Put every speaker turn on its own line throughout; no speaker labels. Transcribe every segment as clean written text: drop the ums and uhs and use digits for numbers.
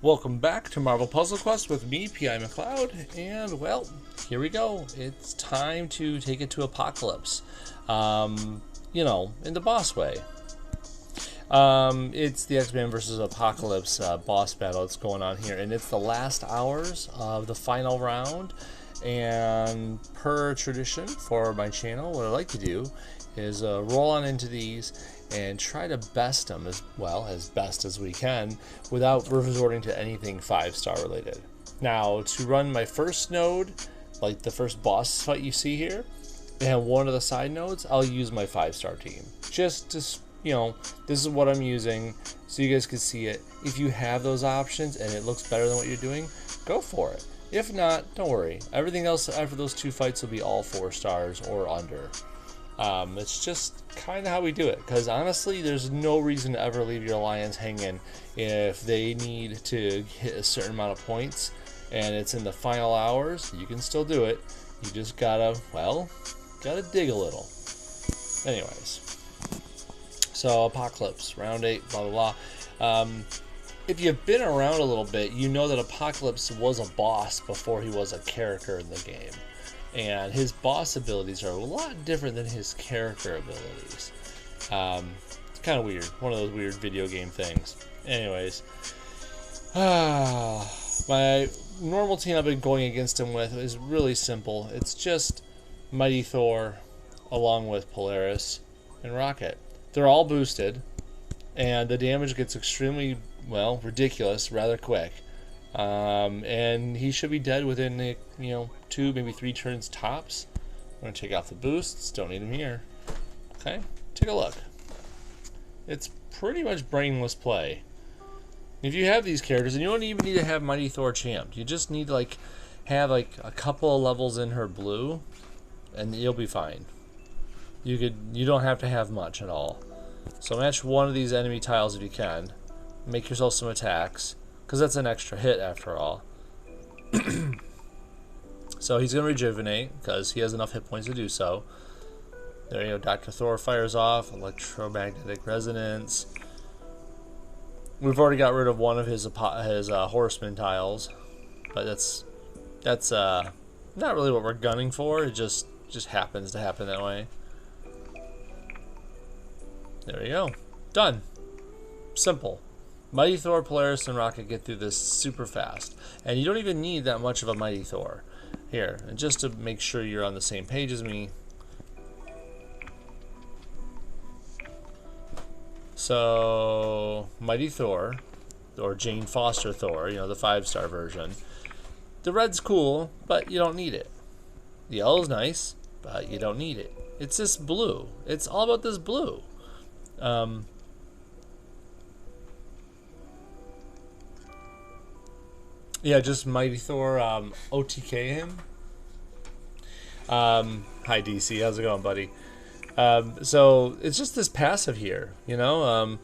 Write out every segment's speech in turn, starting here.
Welcome back to Marvel Puzzle Quest with me, P.I. McLeod, and well, here we go. It's time to take it to Apocalypse. In the boss way. It's the X-Men versus Apocalypse boss battle that's going on here, and it's the last hours of the final round. And per tradition for my channel, what I like to do is roll on into these and try to best them as best as we can without resorting to anything 5-star related. Now, to run my first node, like the first boss fight you see here, and one of the side nodes, I'll use my 5-star team. Just to, this is what I'm using so you guys can see it. If you have those options and it looks better than what you're doing, go for it. If not, don't worry. Everything else after those two fights will be all 4 stars or under. It's just kind of how we do it, because honestly there's no reason to ever leave your alliance hanging if they need to hit a certain amount of points and it's in the final hours. You can still do it. You just gotta dig a little. Anyways, so Apocalypse round 8, blah blah blah. If you've been around a little bit, you know that Apocalypse was a boss before he was a character in the game. And his boss abilities are a lot different than his character abilities. It's kind of weird. One of those weird video game things. Anyways. My normal team I've been going against him with is really simple. It's just Mighty Thor along with Polaris and Rocket. They're all boosted. And the damage gets extremely, ridiculous rather quick. And he should be dead within 2, maybe 3 turns tops. I'm going to take off the boosts. Don't need him here. Okay, take a look. It's pretty much brainless play. If you have these characters, and you don't even need to have Mighty Thor champed, you just need to have a couple of levels in her blue, and you'll be fine. You don't have to have much at all. So match one of these enemy tiles if you can. Make yourself some attacks, because that's an extra hit after all. So he's going to rejuvenate, because he has enough hit points to do so. There you go, Dr. Thor fires off, electromagnetic resonance. We've already got rid of one of his horseman tiles, but that's not really what we're gunning for. It just happens to happen that way. There we go. Done. Simple. Mighty Thor, Polaris, and Rocket get through this super fast. And you don't even need that much of a Mighty Thor. Here, and just to make sure you're on the same page as me. So, Mighty Thor, or Jane Foster Thor, the 5-star version. The red's cool, but you don't need it. The yellow's nice, but you don't need it. It's this blue. It's all about this blue. Yeah, just Mighty Thor OTK him. Hi DC, how's it going, buddy? So it's just this passive here, at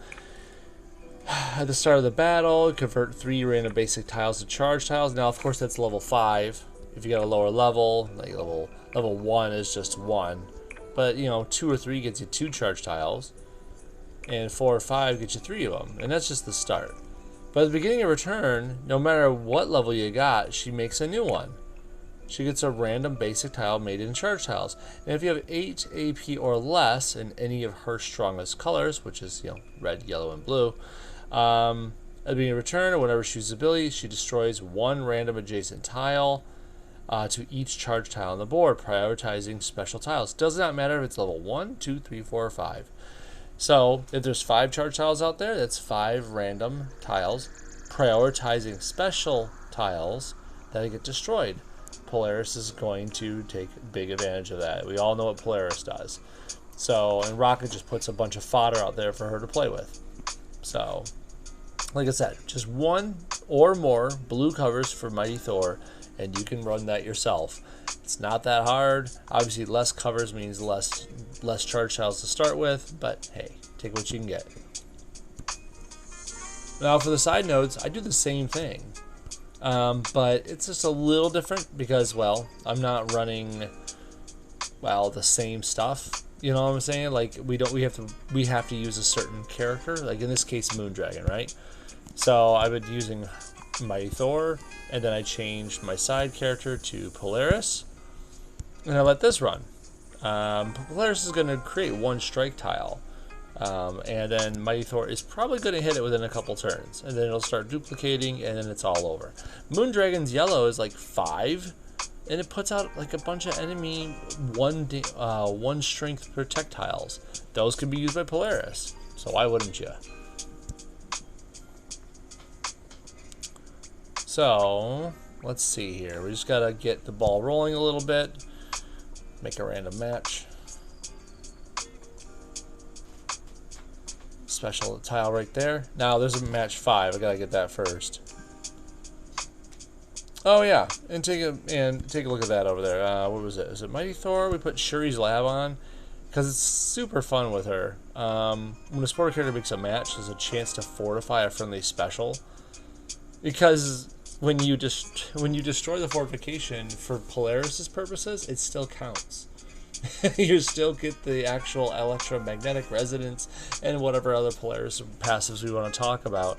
the start of the battle, convert 3 random basic tiles to charge tiles. Now, of course, that's level 5. If you got a lower level, like level 1 is just 1. But 2 or 3 gets you 2 charge tiles, and 4 or 5 gets you 3 of them, and that's just the start. But at the beginning of her turn, no matter what level you got, she makes a new one. She gets a random basic tile made in charge tiles. And if you have 8 AP or less in any of her strongest colors, which is red, yellow, and blue, at the beginning of her turn, or whenever she uses ability, she destroys 1 random adjacent tile to each charge tile on the board, prioritizing special tiles. Does not matter if it's level 1, 2, 3, 4, or 5. So, if there's 5 charge tiles out there, that's 5 random tiles, prioritizing special tiles that get destroyed. Polaris is going to take big advantage of that. We all know what Polaris does. So, and Rocket just puts a bunch of fodder out there for her to play with. So, like I said, just 1 or more blue covers for Mighty Thor, and you can run that yourself. It's not that hard. Obviously, less covers means less charge tiles to start with, but hey, take what you can get. Now for the side nodes, I do the same thing, but it's just a little different because, I'm not running, the same stuff. You know what I'm saying? Like we have to use a certain character. Like in this case, Moondragon, right? So I've been using Mighty Thor, and then I changed my side character to Polaris, and I let this run. Polaris is going to create one strike tile, and then Mighty Thor is probably going to hit it within a couple turns, and then it'll start duplicating, and then it's all over. Moondragon's yellow is like 5, and it puts out like a bunch of enemy one strength projectiles. Those can be used by Polaris, so why wouldn't you? So let's see here. We just gotta get the ball rolling a little bit. Make a random match. Special tile right there. Now there's a match 5. I gotta get that first. Oh yeah, and take a look at that over there. What was it? Is it Mighty Thor? We put Shuri's Lab on because it's super fun with her. When a sport character makes a match, there's a chance to fortify a friendly special. Because when you destroy the fortification for Polaris's purposes, it still counts. You still get the actual electromagnetic resonance and whatever other Polaris passives we want to talk about,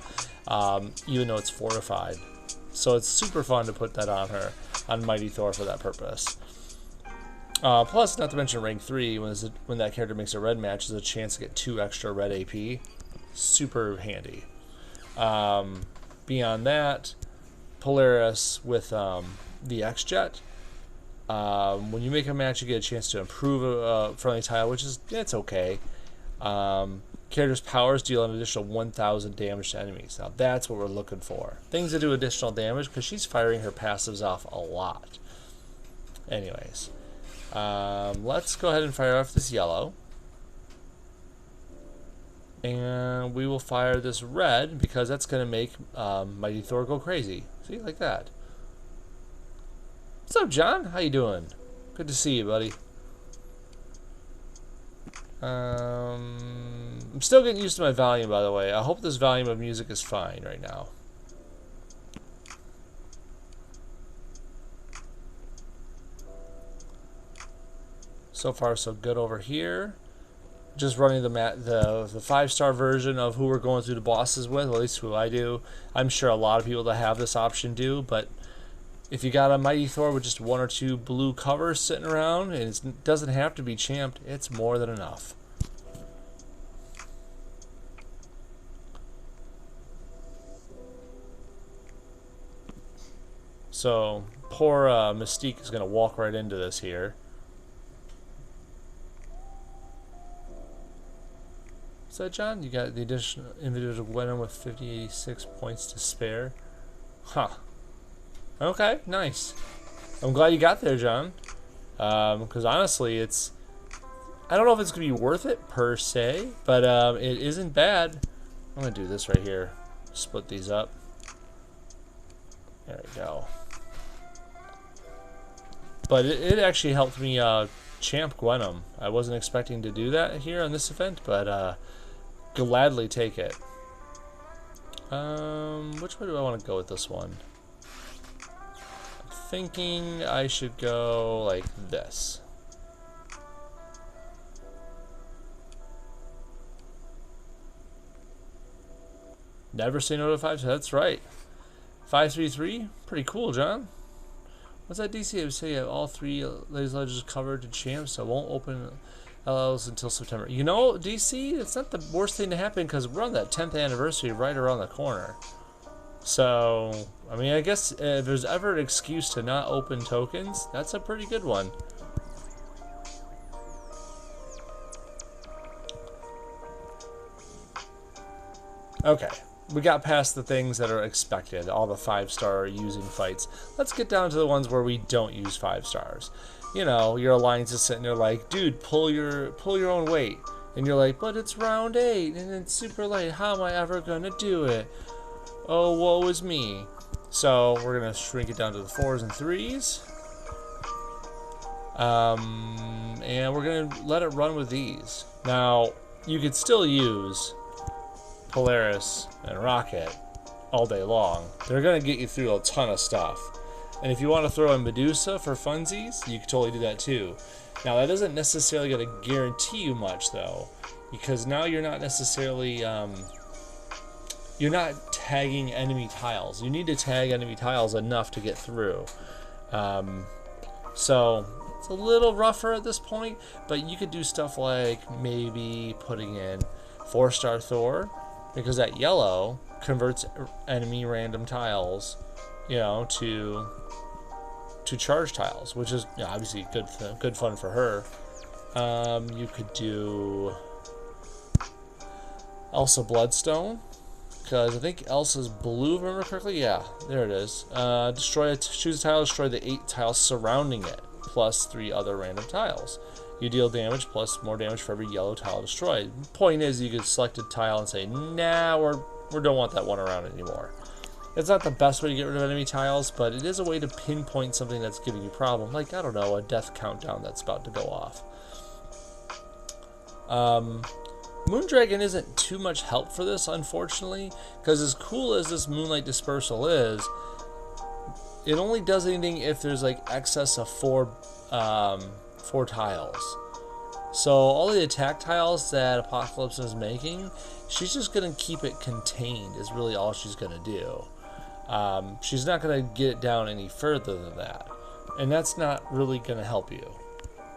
even though it's fortified. So it's super fun to put that on her, on Mighty Thor for that purpose. Plus, not to mention rank 3, when that character makes a red match, there's a chance to get 2 extra red AP. Super handy. Beyond that, Polaris with the X-Jet. When you make a match, you get a chance to improve a friendly tile, which is, it's okay. Character's powers deal an additional 1,000 damage to enemies. Now that's what we're looking for. Things that do additional damage, because she's firing her passives off a lot. Anyways, let's go ahead and fire off this yellow. And we will fire this red, because that's going to make Mighty Thor go crazy. See, like that. What's up, John? How you doing? Good to see you, buddy. I'm still getting used to my volume, by the way. I hope this volume of music is fine right now. So far, so good over here. Just running the 5-star version of who we're going through the bosses with, or at least who I do. I'm sure a lot of people that have this option do, but if you got a Mighty Thor with just 1 or 2 blue covers sitting around, and it doesn't have to be champed, it's more than enough. So poor Mystique is going to walk right into this here. What's that, John? You got the additional individual Gwenum with 5086 points to spare. Huh. Okay, nice. I'm glad you got there, John. Because honestly, I don't know if it's going to be worth it per se, but it isn't bad. I'm going to do this right here. Split these up. There we go. But it actually helped me champ Gwenum. I wasn't expecting to do that here on this event, but gladly take it. Which way do I want to go with this one? I'm thinking I should go like this. Never say no to 5, so that's right. 533, pretty cool, John. What's that DC? I would say all 3 Laser Legends covered to champs, so I won't open LLs until September. You know, DC, it's not the worst thing to happen because we're on that 10th anniversary right around the corner. So, I mean, I guess if there's ever an excuse to not open tokens, that's a pretty good one. Okay. We got past the things that are expected, all the 5-star using fights. Let's get down to the ones where we don't use 5 stars. You know, your alliance is sitting there like, dude, pull your own weight. And you're like, but it's round 8 and it's super late. How am I ever gonna do it? Oh, woe is me. So we're gonna shrink it down to the 4s and 3s. And we're gonna let it run with these. Now, you could still use Polaris and Rocket all day long. They're going to get you through a ton of stuff. And if you want to throw in Medusa for funsies, you can totally do that too. Now that isn't necessarily going to guarantee you much though, because now you're not necessarily you're not tagging enemy tiles. You need to tag enemy tiles enough to get through. So it's a little rougher at this point, but you could do stuff like maybe putting in 4-star Thor, because that yellow converts enemy random tiles, you know, to charge tiles, which is, you know, obviously good fun for her. You could do Elsa Bloodstone, because I think Elsa's blue, if I remember correctly. Yeah, there it is. Choose a tile, destroy the 8 tiles surrounding it, plus 3 other random tiles. You deal damage plus more damage for every yellow tile destroyed. Point is, you could select a tile and say, nah, we don't want that one around anymore. It's not the best way to get rid of enemy tiles, but it is a way to pinpoint something that's giving you a problem, like, I don't know, a death countdown that's about to go off. Moondragon isn't too much help for this, unfortunately, because as cool as this Moonlight Dispersal is, it only does anything if there's like excess of 4 tiles. So all the attack tiles that Apocalypse is making, she's just going to keep it contained is really all she's going to do. She's not going to get it down any further than that. And that's not really going to help you.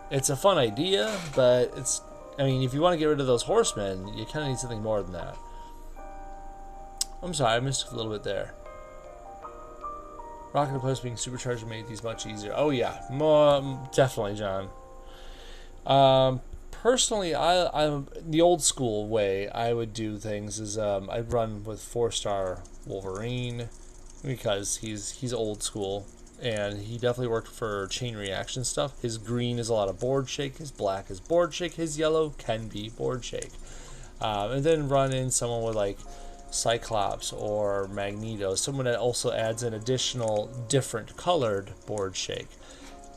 It's a fun idea, but it's, I mean, if you want to get rid of those horsemen, you kind of need something more than that. I'm sorry, I missed a little bit there. Rocket Post being supercharged made these much easier. Oh yeah, definitely, John. Personally, I'm the old school way I would do things is I'd run with 4-star Wolverine because he's old school and he definitely worked for chain reaction stuff. His green is a lot of board shake, his black is board shake, his yellow can be board shake. And then run in someone with like Cyclops or Magneto, someone that also adds an additional different colored board shake.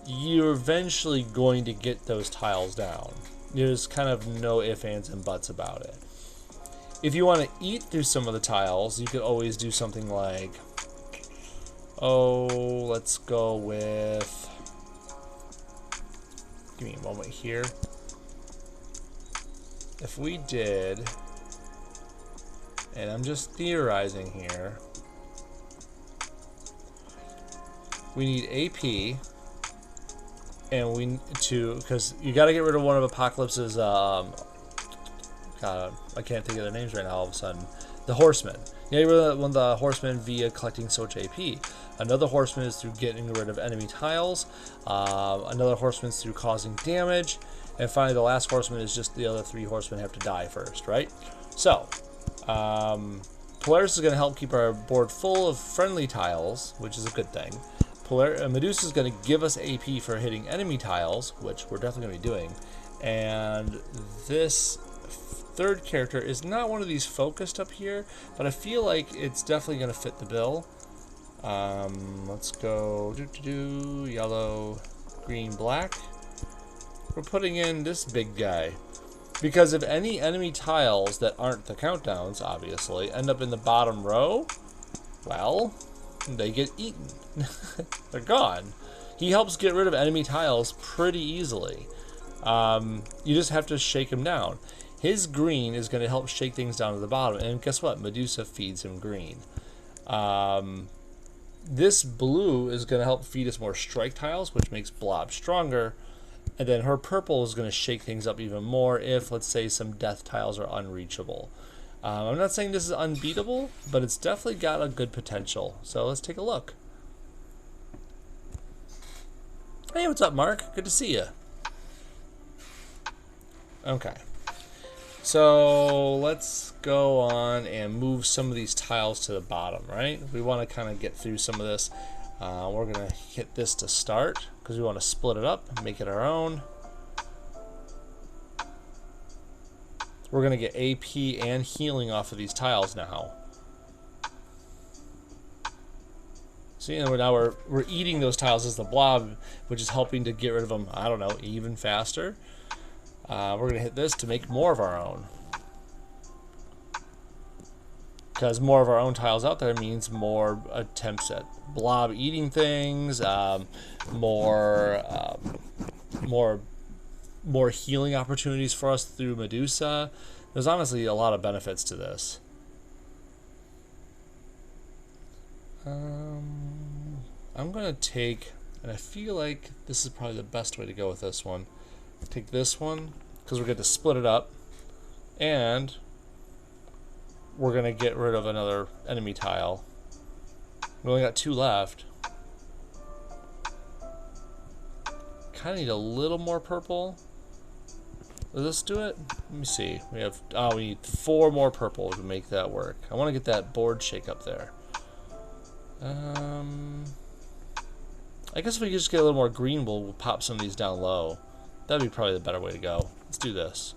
You're eventually going to get those tiles down. There's kind of no ifs, ands, and buts about it. If you want to eat through some of the tiles, you could always do something like, oh, let's go with, give me a moment here. If we did, and I'm just theorizing here, we need AP, and we to, because you got to get rid of one of Apocalypse's, God, I can't think of their names right now all of a sudden, the Horsemen. You get rid of one of the Horsemen via collecting so much AP. Another Horseman is through getting rid of enemy tiles. Another Horseman is through causing damage. And finally, the last Horseman is just the other 3 Horsemen have to die first, right? So, Polaris is going to help keep our board full of friendly tiles, which is a good thing. Medusa is going to give us AP for hitting enemy tiles, which we're definitely going to be doing. And this third character is not one of these focused up here, but I feel like it's definitely going to fit the bill. Let's go yellow, green, black. We're putting in this big guy. Because if any enemy tiles that aren't the countdowns, obviously, end up in the bottom row, well, they get eaten. They're gone. He helps get rid of enemy tiles pretty easily. You just have to shake him down. His green is going to help shake things down to the bottom. And guess what? Medusa feeds him green. This blue is going to help feed us more strike tiles, which makes Blob stronger. And then her purple is going to shake things up even more if, let's say, some death tiles are unreachable. I'm not saying this is unbeatable, but it's definitely got a good potential. So let's take a look. Hey, what's up, Mark? Good to see you. Okay. So let's go on and move some of these tiles to the bottom, right? We want to kind of get through some of this. We're going to hit this to start because we want to split it up, make it our own. We're going to get AP and healing off of these tiles now. See, and now we're eating those tiles as the blob, which is helping to get rid of them, I don't know, even faster. We're going to hit this to make more of our own. Because more of our own tiles out there means more attempts at blob eating things, more healing opportunities for us through Medusa. There's honestly a lot of benefits to this. I'm gonna take, and I feel like this is probably the best way to go with this one. Take this one, because we're going to split it up, and we're going to get rid of another enemy tile. We only got 2 left. Kind of need a little more purple. Does this do it? Let me see. We need 4 more purple to make that work. I want to get that board shake up there. I guess if we could just get a little more green, we'll pop some of these down low. That'd be probably the better way to go. Let's do this.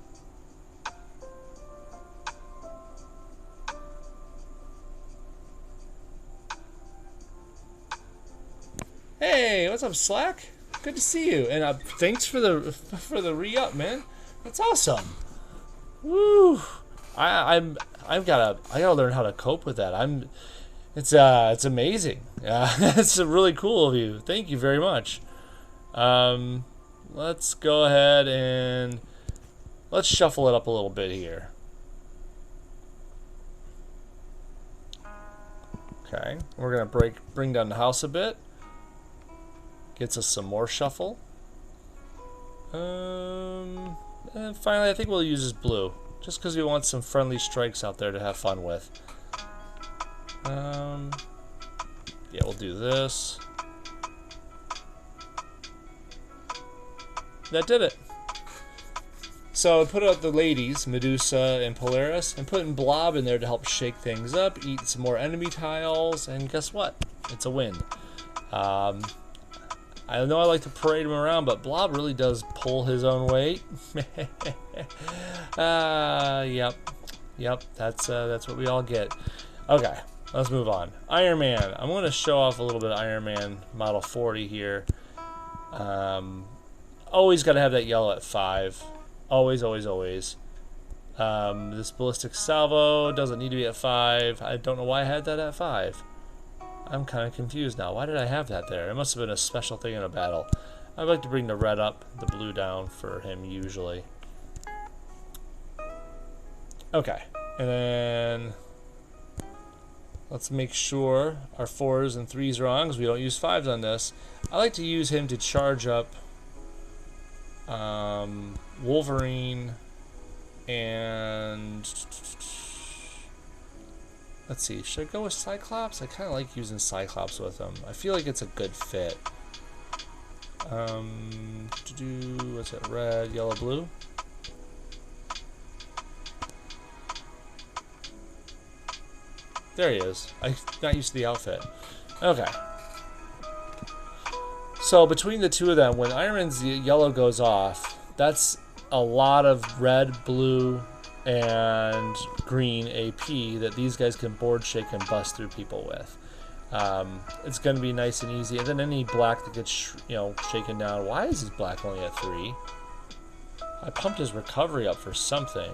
Hey, what's up, Slack? Good to see you, and thanks for the re-up, man. That's awesome. Woo! I gotta learn how to cope with that. It's amazing. It's really cool of you. Thank you very much. Let's go ahead and let's shuffle it up a little bit here. Okay, we're gonna bring down the house a bit. Gets us some more shuffle. And finally, I think we'll use this blue, just because we want some friendly strikes out there to have fun with. Yeah, we'll do this. That did it. So I put out the ladies, Medusa and Polaris, and putting Blob in there to help shake things up, eat some more enemy tiles, and guess what? It's a win. I know I like to parade him around, but Blob really does pull his own weight. Yep, that's what we all get. Okay, let's move on. Iron Man. I'm going to show off a little bit of Iron Man Model 40 here. Always got to have that yellow at 5. Always, always, always. This ballistic salvo doesn't need to be at 5. I don't know why I had that at 5. I'm kind of confused now. Why did I have that there? It must have been a special thing in a battle. I'd like to bring the red up, the blue down for him usually. Okay, and then let's make sure our 4s and 3s are on because we don't use 5s on this. I like to use him to charge up Wolverine and let's see, should I go with Cyclops? I kind of like using Cyclops with him. I feel like it's a good fit. What's it? Red, yellow, blue. There he is. I'm not used to the outfit. Okay. So between the two of them, when Iron Man's yellow goes off, that's a lot of red, blue, and green AP that these guys can board shake and bust through people with. It's going to be nice and easy. And then any black that gets shaken down. Why is his black only at 3? I pumped his recovery up for something.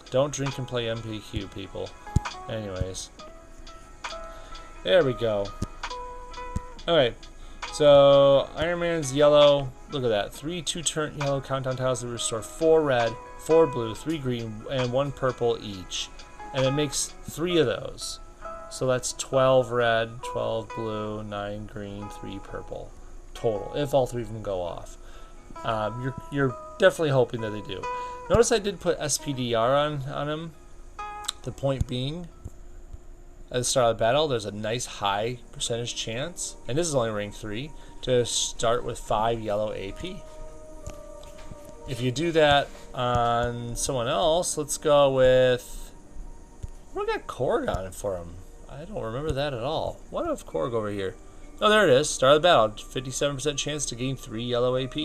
Don't drink and play MPQ, people. Anyways. There we go. Alright. So, Iron Man's yellow. Look at that. 3 2-turn yellow countdown tiles that restore 4 red, 4 blue, 3 green, and 1 purple each. And it makes 3 of those. So that's 12 red, 12 blue, 9 green, 3 purple total, if all 3 of them go off. You're definitely hoping that they do. Notice I did put SPDR on him. The point being, at the start of the battle, there's a nice high percentage chance, and this is only rank 3, to start with 5 yellow AP. If you do that on someone else, let's go with... we got Korg on it for him. I don't remember that at all. What if Korg over here? Oh, there it is. Start of the battle. 57% chance to gain 3 yellow AP.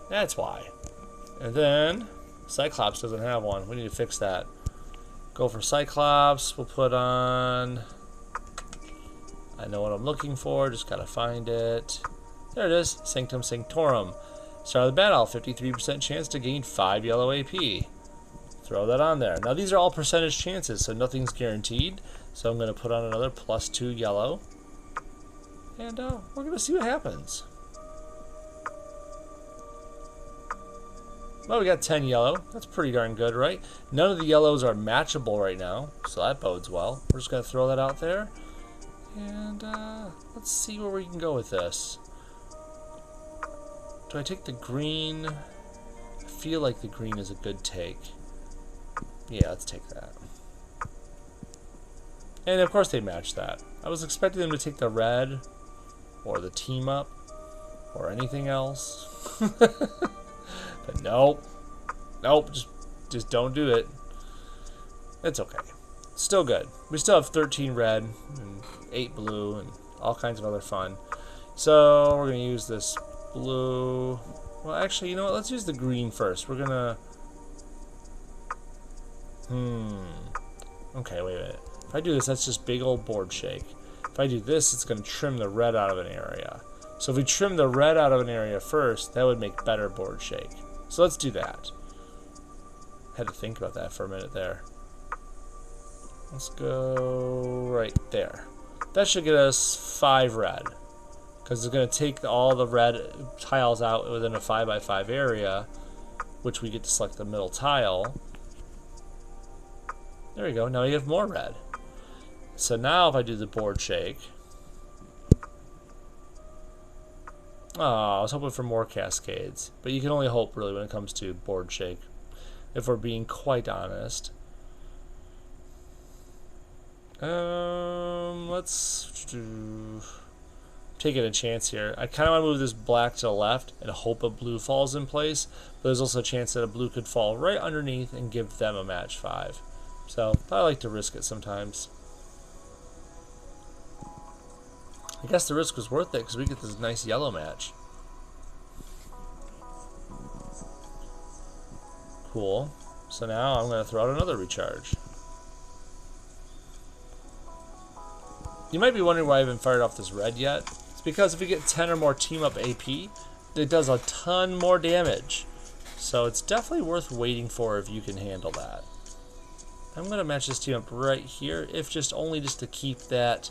That's why. And then, Cyclops doesn't have one. We need to fix that. Go for Cyclops. We'll put on... I know what I'm looking for. Just gotta find it. There it is. Sanctum Sanctorum. Start of the battle. 53% chance to gain 5 yellow AP. Throw that on there. Now these are all percentage chances, so nothing's guaranteed. So I'm going to put on another +2 yellow. And we're going to see what happens. Well, we got 10 yellow. That's pretty darn good, right? None of the yellows are matchable right now, so that bodes well. We're just going to throw that out there. And let's see where we can go with this. Do I take the green? I feel like the green is a good take. Yeah, let's take that. And of course they match that. I was expecting them to take the red, or the team up, or anything else. But nope. Nope, just don't do it. It's okay. Still good. We still have 13 red, and 8 blue, and all kinds of other fun. So we're going to use this blue. Well, actually, you know what? Let's use the green first. We're going to... Okay, wait a minute. If I do this, that's just big old board shake. If I do this, it's going to trim the red out of an area. So if we trim the red out of an area first, that would make better board shake. So let's do that. Had to think about that for a minute there. Let's go right there. That should get us 5 red. Because it's going to take all the red tiles out within a 5x5 area, which we get to select the middle tile. There we go. Now we have more red. So now if I do the board shake... Oh, I was hoping for more cascades. But you can only hope, really, when it comes to board shake. If we're being quite honest. Let's do... taking a chance here. I kind of want to move this black to the left and hope a blue falls in place. But there's also a chance that a blue could fall right underneath and give them a match 5. So I like to risk it sometimes. I guess the risk was worth it because we get this nice yellow match. Cool. So now I'm going to throw out another recharge. You might be wondering why I haven't fired off this red yet. It's because if we get 10 or more team up AP, it does a ton more damage. So it's definitely worth waiting for if you can handle that. I'm going to match this team up right here, if just only just to keep that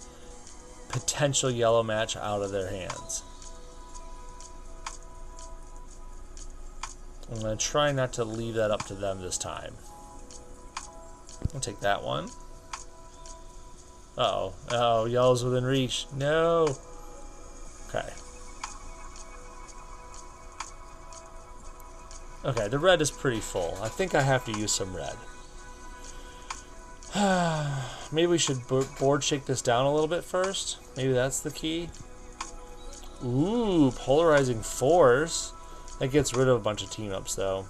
potential yellow match out of their hands. I'm going to try not to leave that up to them this time. I'll take that one. Uh-oh. Oh, yellow's within reach. No. Okay. Okay, the red is pretty full. I think I have to use some red. Maybe we should board shake this down a little bit first. Maybe that's the key. Ooh, polarizing force. That gets rid of a bunch of team ups though.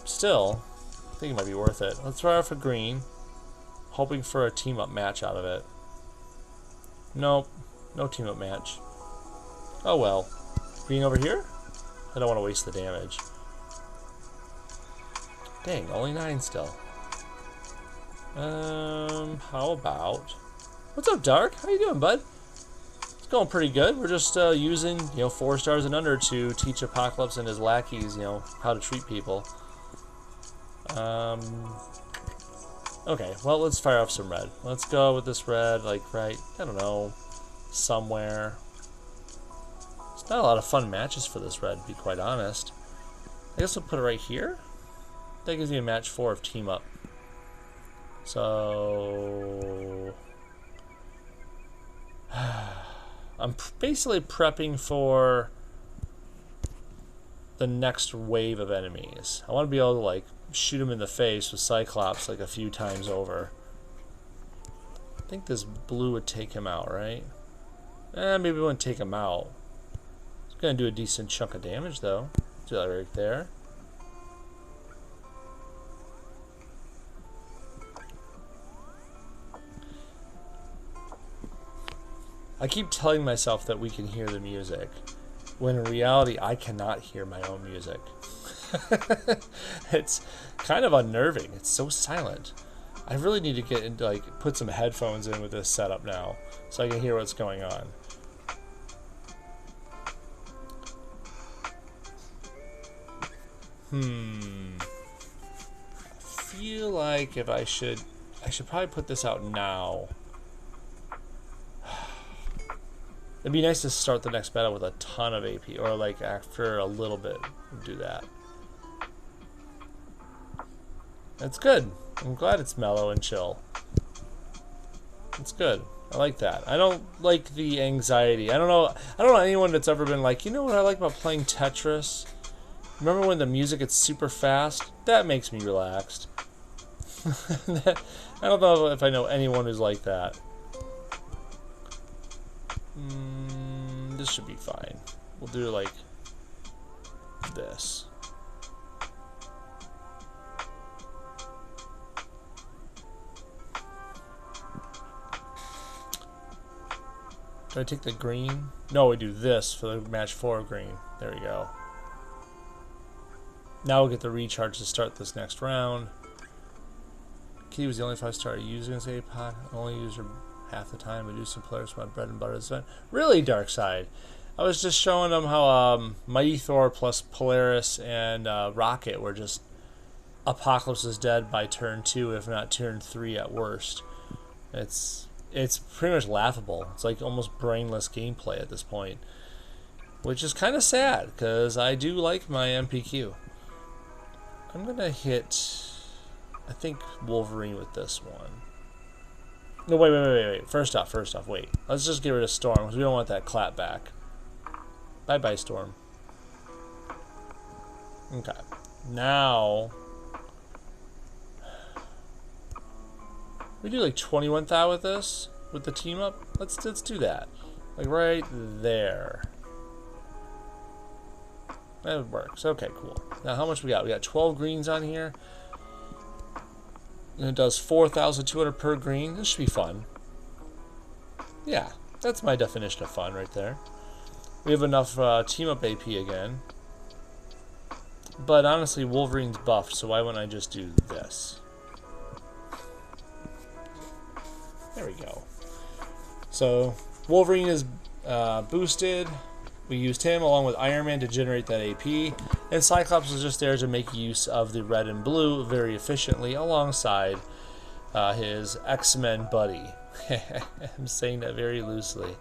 Still, I think it might be worth it. Let's try off a green. Hoping for a team up match out of it. Nope, no team up match. Oh well. Green over here? I don't want to waste the damage. Dang, only 9 still. How about... What's up, Dark? How you doing, bud? It's going pretty good. We're just using, 4 stars and under to teach Apocalypse and his lackeys, how to treat people. Okay, well, let's fire off some red. Let's go with this red, like, right, I don't know, somewhere. It's not a lot of fun matches for this red, to be quite honest. I guess we'll put it right here. That gives me a match 4 of team up. So... I'm basically prepping for the next wave of enemies. I want to be able to, like, shoot him in the face with Cyclops like a few times over. I think this blue would take him out, right? Maybe we wouldn't take him out. It's gonna do a decent chunk of damage though. Do that right there. I keep telling myself that we can hear the music, when in reality I cannot hear my own music. It's kind of unnerving. It's so silent. I really need to get into, like, put some headphones in with this setup now so I can hear what's going on. I feel like if I should probably put this out now. It'd be nice to start the next battle with a ton of AP, or like after a little bit do that. It's good. I'm glad it's mellow and chill. It's good. I like that. I don't like the anxiety. I don't know anyone that's ever been like, you know what I like about playing Tetris? Remember when the music gets super fast? That makes me relaxed. I don't know if I know anyone who's like that. This should be fine. We'll do like this. Do I take the green? No, we do this for the match 4 green. There we go. Now we'll get the recharge to start this next round. Kitty was the only 5-star using this APOC. Only used her half the time. We do some players my bread and butter this event. Really, Dark Side. I was just showing them how Mighty Thor plus Polaris and Rocket were just Apocalypse is dead by turn 2, if not turn 3 at worst. It's pretty much laughable. It's like almost brainless gameplay at this point, which is kind of sad because I do like my MPQ. I'm gonna hit, I think, Wolverine with this one. No, wait. First off, wait. Let's just get rid of Storm because we don't want that clap back. Bye, Storm. Okay. Now we do like 21,000 with this, with the team up. Let's do that. Like right there. That works. Okay, cool. Now how much we got? We got 12 greens on here. And it does 4,200 per green. This should be fun. Yeah, that's my definition of fun right there. We have enough team up AP again. But honestly, Wolverine's buffed, so why wouldn't I just do this? There we go. So Wolverine is boosted. We used him along with Iron Man to generate that AP, and Cyclops is just there to make use of the red and blue very efficiently alongside his X-Men buddy. I'm saying that very loosely.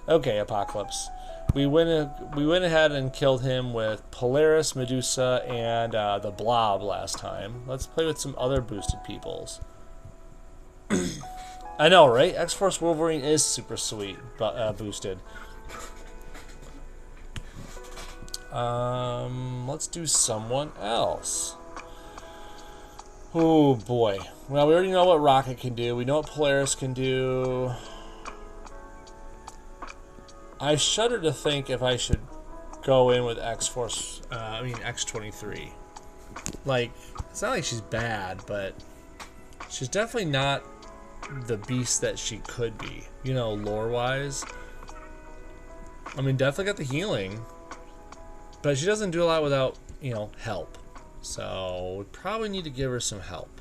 Okay, Apocalypse. We went ahead and killed him with Polaris, Medusa, and the Blob last time. Let's play with some other boosted peoples. I know, right? X-Force Wolverine is super sweet, but boosted. Let's do someone else. Oh boy. Well, we already know what Rocket can do. We know what Polaris can do. I shudder to think if I should go in with X-Force, X-23. Like, it's not like she's bad, but she's definitely not the beast that she could be, you know, lore-wise. I mean, definitely got the healing, but she doesn't do a lot without, you know, help. So, we probably need to give her some help.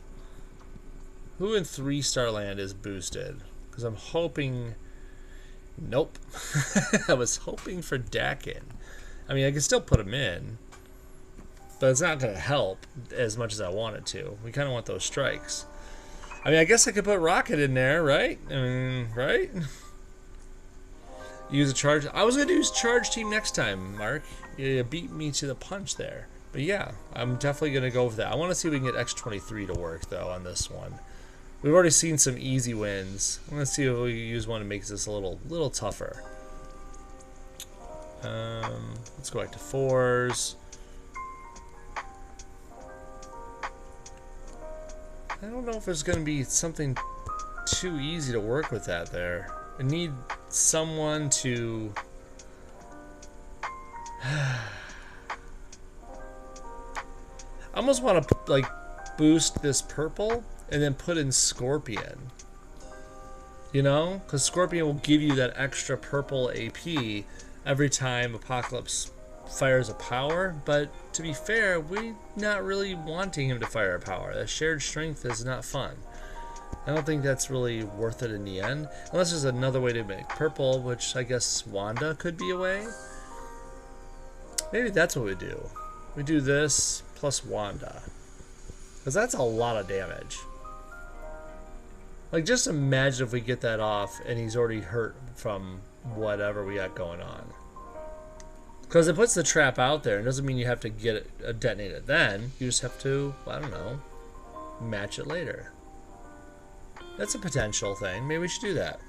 Who in 3-star land is boosted? Because I'm hoping... Nope. I was hoping for Dakin. I mean, I can still put him in, but it's not going to help as much as I want it to. We kind of want those strikes. I mean, I guess I could put Rocket in there, right? I mean, right? Use a charge. I was going to use charge team next time, Mark. You beat me to the punch there. But yeah, I'm definitely going to go with that. I want to see if we can get X-23 to work, though, on this one. We've already seen some easy wins. I'm going to see if we can use one that makes this a little tougher. Let's go back to 4s. I don't know if there's going to be something too easy to work with that there. I need someone to... I almost want to like boost this purple and then put in Scorpion. You know? Because Scorpion will give you that extra purple AP every time Apocalypse fires a power. But to be fair, we're not really wanting him to fire a power. That shared strength is not fun. I don't think that's really worth it in the end. Unless there's another way to make purple, which I guess Wanda could be a way. Maybe that's what we do. We do this plus Wanda. Because that's a lot of damage. Like, just imagine if we get that off and he's already hurt from whatever we got going on. Because it puts the trap out there. It doesn't mean you have to get it detonated then. You just have to, I don't know, match it later. That's a potential thing. Maybe we should do that.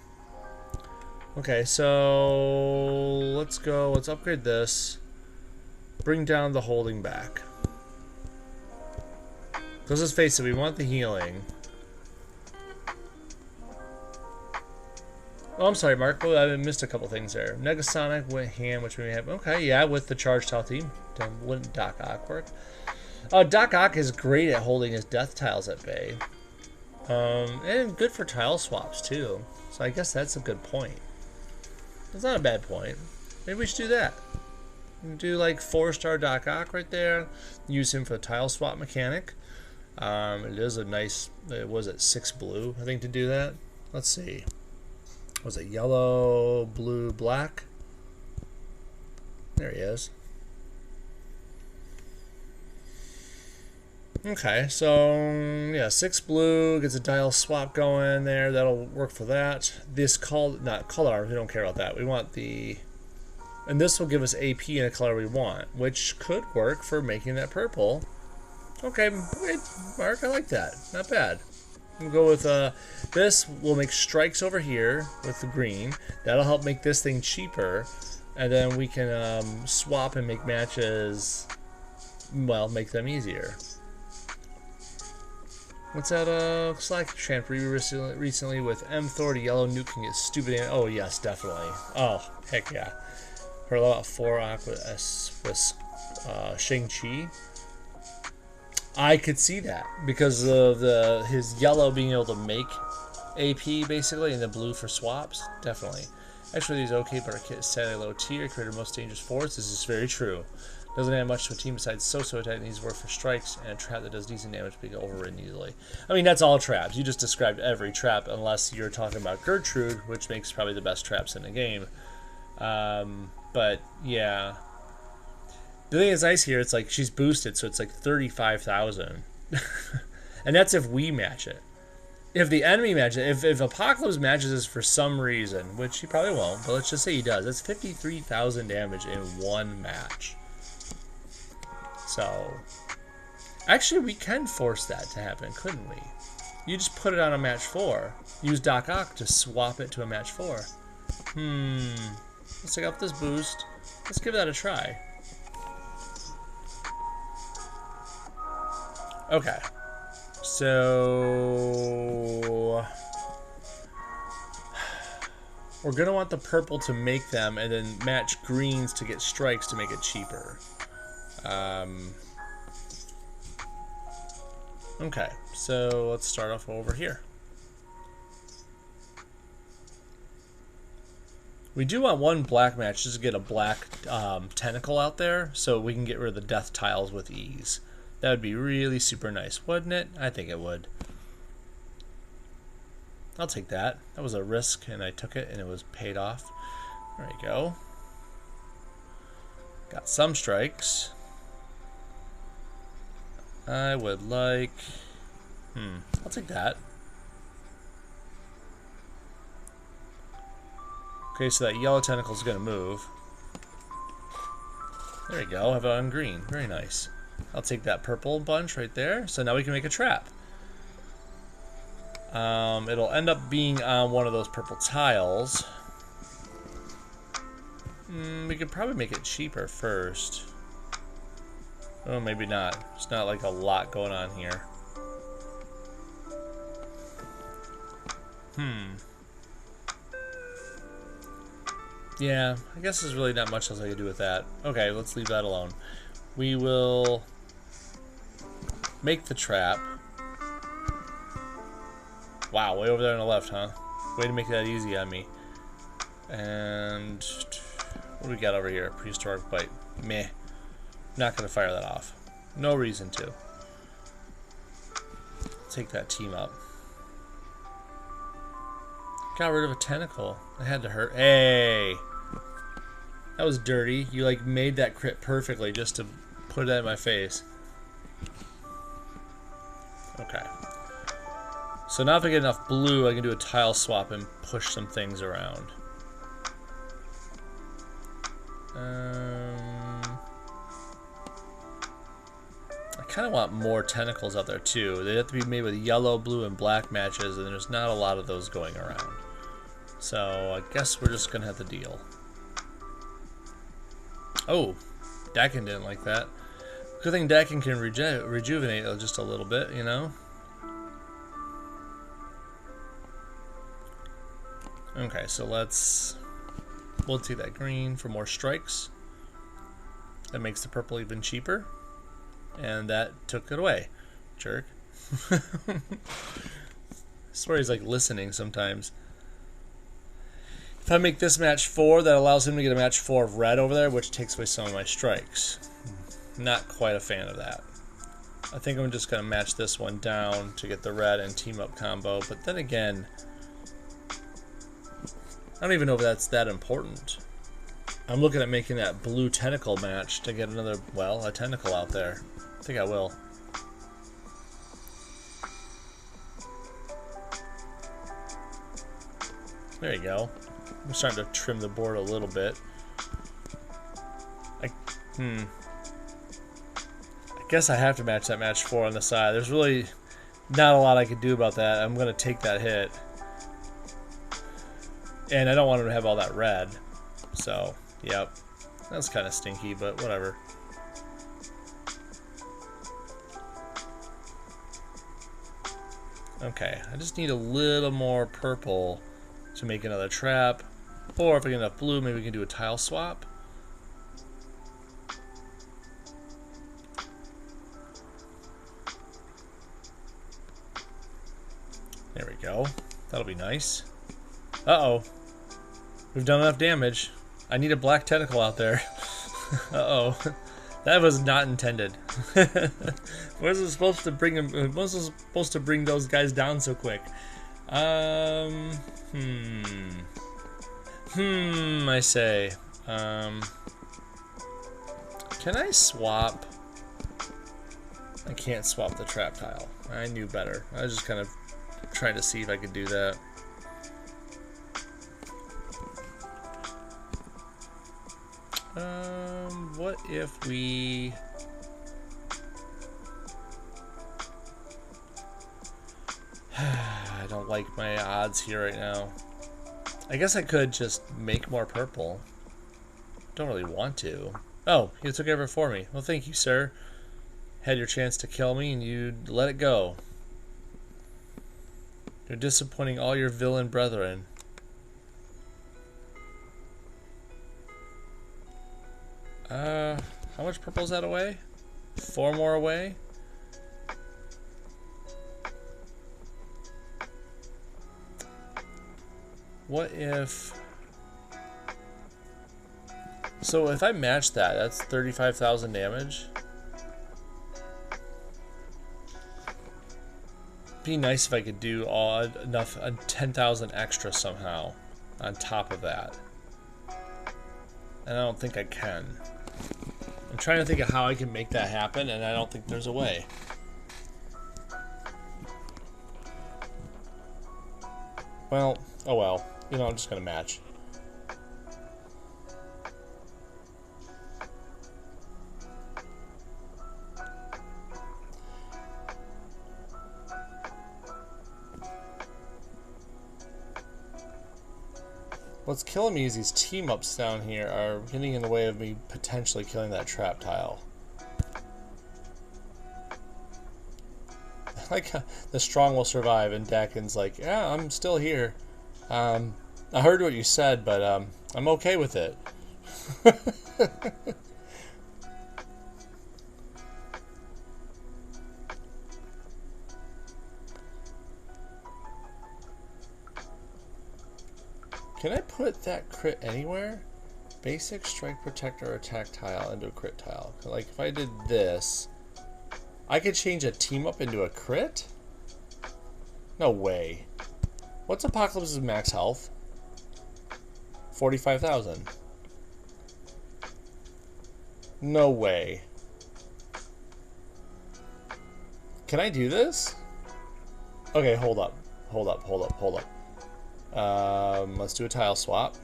Okay, so let's go. Let's upgrade this. Bring down the holding back. Because let's face it, we want the healing. Oh, I'm sorry, Mark. Oh, I missed a couple things there. Negasonic with hand, which we may have. Okay, yeah, with the charged health team. Then wouldn't Doc Ock work? Doc Ock is great at holding his death tiles at bay. And good for tile swaps, too. So I guess that's a good point. That's not a bad point. Maybe we should do that. Do like 4-star Doc Ock right there. Use him for the tile swap mechanic. It is a nice, was it 6 blue, I think, to do that? Let's see. Was it yellow, blue, black? There he is. Okay, so yeah, 6 blue gets a dial swap going there. That'll work for that. This not color arms, we don't care about that. We want the, and this will give us AP in a color we want, which could work for making that purple. Okay, wait, Mark, I like that. Not bad. We'll go with this. We'll make strikes over here with the green. That'll help make this thing cheaper, and then we can swap and make matches. Well, make them easier. What's that Slack champ recently with M. Yellow Nuke can get stupid. Oh yes, definitely. Oh heck yeah. Heard a lot about 4 with Shang-Chi. I could see that because of his yellow being able to make AP basically, and the blue for swaps. Definitely. Actually, he's okay, but our kit is sadly low tier. Created most dangerous force. This is very true. Doesn't add much to a team besides so attack. Needs work for strikes and a trap that does decent damage but can get overridden easily. I mean, that's all traps. You just described every trap unless you're talking about Gertrude, which makes probably the best traps in the game. But yeah. The thing is nice here, it's like she's boosted, so it's like 35,000. And that's if we match it. If the enemy matches it, if Apocalypse matches this for some reason, which he probably won't, but let's just say he does, that's 53,000 damage in one match. So, actually we can force that to happen, couldn't we? You just put it on a match 4. Use Doc Ock to swap it to a match 4. Let's take out this boost. Let's give that a try. Okay. So we're gonna want the purple to make them and then match greens to get strikes to make it cheaper. Okay, so let's start off over here. We do want one black match just to get a black tentacle out there so we can get rid of the death tiles with ease. That would be really super nice, wouldn't it? I think it would. I'll take that. That was a risk and I took it and it was paid off. There you go. Got some strikes. I would like... I'll take that. Okay, so that yellow tentacle is going to move. There you go. Have it on green. Very nice. I'll take that purple bunch right there. So now we can make a trap. It'll end up being on one of those purple tiles. We could probably make it cheaper first. Oh, maybe not. It's not like a lot going on here. Yeah, I guess there's really not much else I could do with that. Okay, let's leave that alone. We will make the trap. Wow, way over there on the left, huh? Way to make that easy on me. And what do we got over here? Prehistoric bite. Meh. Not gonna fire that off. No reason to. Take that team up. Got rid of a tentacle. It had to hurt. Hey! That was dirty. You like made that crit perfectly just to put that in my face. Okay. So now if I get enough blue, I can do a tile swap and push some things around. I kind of want more tentacles out there too. They have to be made with yellow, blue, and black matches, and there's not a lot of those going around. So I guess we're just gonna have to deal. Oh, Dakin didn't like that. Good thing Dakin can rejuvenate just a little bit, you know? Okay, so we'll take that green for more strikes. That makes the purple even cheaper. And that took it away. Jerk. I swear he's like listening sometimes. If I make this match 4, that allows him to get a match 4 of red over there, which takes away some of my strikes. Not quite a fan of that. I think I'm just going to match this one down to get the red and team up combo. But then again, I don't even know if that's that important. I'm looking at making that blue tentacle match to get another, well, a tentacle out there. I think I will. There you go. I'm starting to trim the board a little bit. I guess I have to match that match 4 on the side. There's really not a lot I could do about that. I'm going to take that hit. And I don't want him to have all that red. So, yep. That's kind of stinky, but whatever. Okay, I just need a little more purple to make another trap. Or if I get enough blue, maybe we can do a tile swap. There we go. That'll be nice. Uh-oh. We've done enough damage. I need a black tentacle out there. Uh-oh. That was not intended. Was it supposed to bring him? Was it supposed to bring those guys down so quick? I say. Can I swap? I can't swap the trap tile. I knew better. I was just kind of trying to see if I could do that. What if we... I don't like my odds here right now. I guess I could just make more purple. Don't really want to. Oh, you took over for me. Well, thank you, sir. Had your chance to kill me and you let it go. You're disappointing all your villain brethren. How much purple is that away? 4 more away? What if... So if I match that, that's 35,000 damage. Be nice if I could do enough 10,000 extra somehow on top of that. And I don't think I can. I'm trying to think of how I can make that happen, and I don't think there's a way. Well, oh well. You know, I'm just gonna match. What's killing me is these team-ups down here are getting in the way of me potentially killing that trap tile. Like the strong will survive, and Dakin's like, yeah, I'm still here. I heard what you said, but I'm okay with it. Can I put that crit anywhere? Basic, strike, protector, attack tile into a crit tile. Like if I did this, I could change a team up into a crit? No way. What's Apocalypse's max health? 45,000. No way. Can I do this? Okay, hold up. Let's do a tile swap.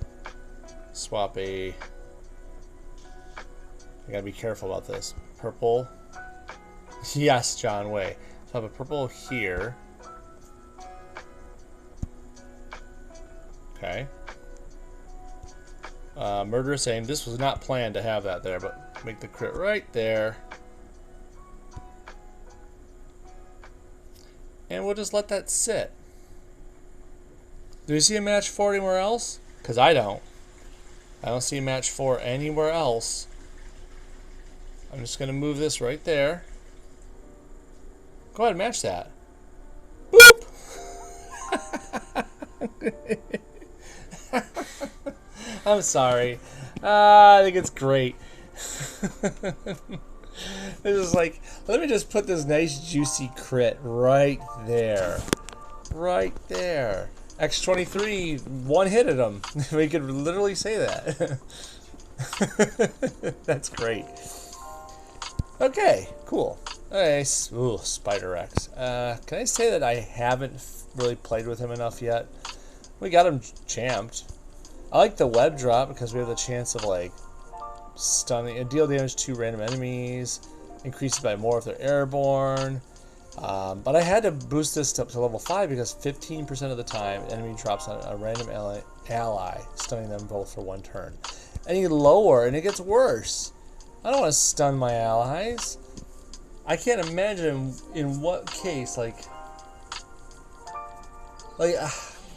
Swap a... I gotta be careful about this. Purple. Yes, John Way. So I have a purple here. Okay. Murderous aim. This was not planned to have that there, but make the crit right there. And we'll just let that sit. Do you see a match 4 anywhere else? Because I don't. I don't see a match 4 anywhere else. I'm just going to move this right there. Go ahead and match that. Boop! I'm sorry. I think it's great. It's just like, let me just put this nice juicy crit right there. Right there. X23, one hit at him. We could literally say that. That's great. Okay, cool. Nice. Ooh, Spider X. Can I say that I haven't really played with him enough yet? We got him champed. I like the web drop because we have the chance of like stunning, deal damage to random enemies, increase it by more if they're airborne. But I had to boost this up to level 5 because 15% of the time enemy drops on a random ally, stunning them both for 1 turn. Any lower and it gets worse. I don't want to stun my allies. I can't imagine in what case,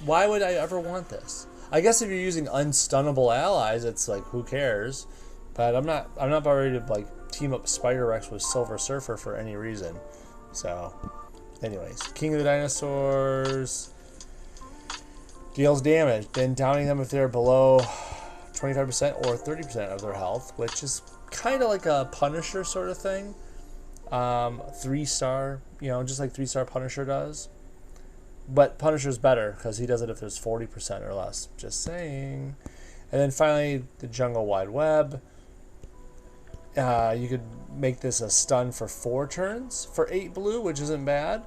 why would I ever want this? I guess if you're using unstunnable allies, it's like, who cares? But I'm not about ready to like team up Spider Rex with Silver Surfer for any reason. So, anyways, King of the Dinosaurs deals damage, then downing them if they're below 25% or 30% of their health, which is kind of like a Punisher sort of thing. 3-star, you know, just like 3-star Punisher does. But Punisher's better because he does it if there's 40% or less. Just saying. And then finally, the Jungle Wide Web. You could make this a stun for 4 turns for 8 blue, which isn't bad.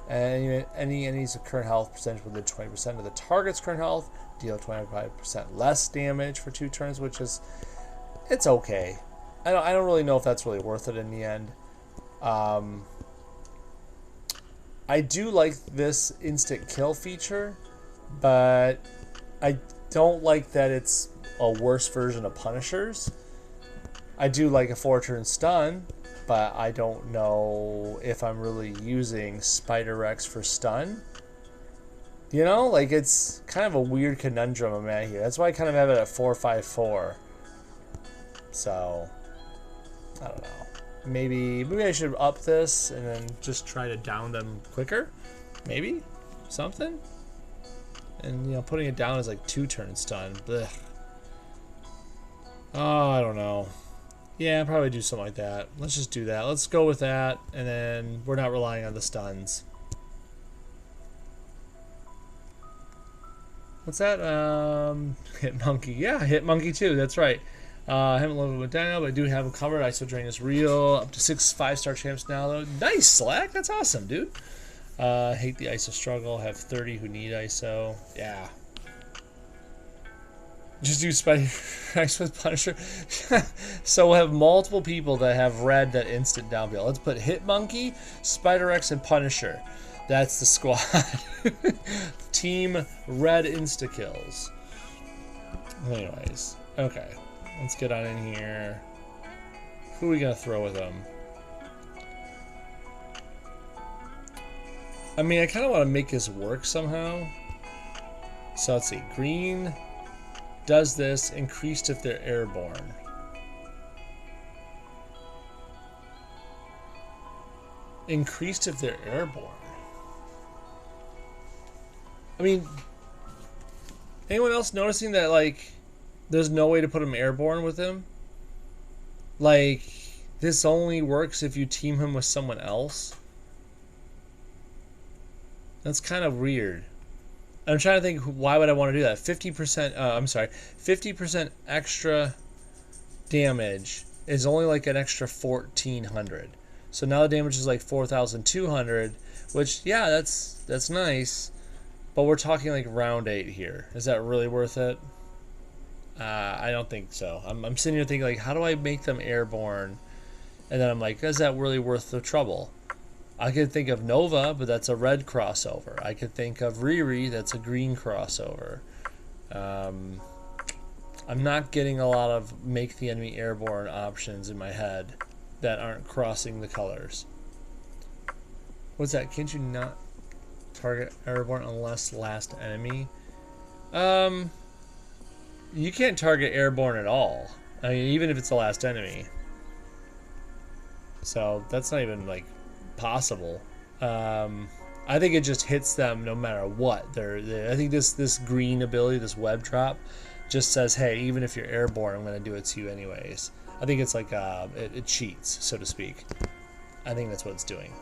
And any enemy's current health percentage within 20% of the target's current health, deal 25% less damage for 2 turns, which is, it's okay. I don't really know if that's really worth it in the end. I do like this instant kill feature, but I don't like that it's a worse version of Punisher's. I do like a 4-turn stun, but I don't know if I'm really using Spider Rex for stun. You know, like it's kind of a weird conundrum I'm at here. That's why I kind of have it at 4-5-4. So, I don't know. Maybe I should up this and then just try to down them quicker. Maybe something. And you know, putting it down is like 2-turn stun. Blech. Oh, I don't know. Yeah, I'll probably do something like that. Let's just do that. Let's go with that, and then we're not relying on the stuns. What's that? Hit Monkey. Yeah, Hit Monkey too. That's right. I haven't leveled with Dino, but I do have them covered. ISO Drain is real. Up to 6 5-star champs now, though. Nice, Slack. That's awesome, dude. Hate the ISO struggle. Have 30 who need ISO. Yeah. Just do Spider Rex with Punisher. So we'll have multiple people that have red that instant down deal. Let's put Hit Monkey, Spider Rex, and Punisher. That's the squad. Team red insta kills. Anyways, okay. Let's get on in here. Who are we gonna throw with them? I mean, I kind of want to make this work somehow. So let's see. Green does this, increased if they're airborne. Increased if they're airborne. I mean, anyone else noticing that, like, there's no way to put him airborne with him? Like, this only works if you team him with someone else? That's kind of weird. I'm trying to think, why would I want to do that? 50%, I'm sorry, 50% extra damage is only like an extra 1,400. So now the damage is like 4,200, which, yeah, that's nice. But we're talking like round 8 here. Is that really worth it? I don't think so. I'm sitting here thinking, like, how do I make them airborne And then I'm like, is that really worth the trouble? I could think of Nova, but that's a red crossover. I could think of Riri, that's a green crossover. I'm not getting a lot of make the enemy airborne options in my head that aren't crossing the colors. What's that? Can't you not target airborne unless last enemy? You can't target airborne at all. I mean, even if it's the last enemy. So that's not even like possible. I think it just hits them no matter what. I think this green ability, this web drop, just says, hey, even if you're airborne, I'm going to do it to you anyways. I think it's like it cheats, so to speak. I think that's what it's doing.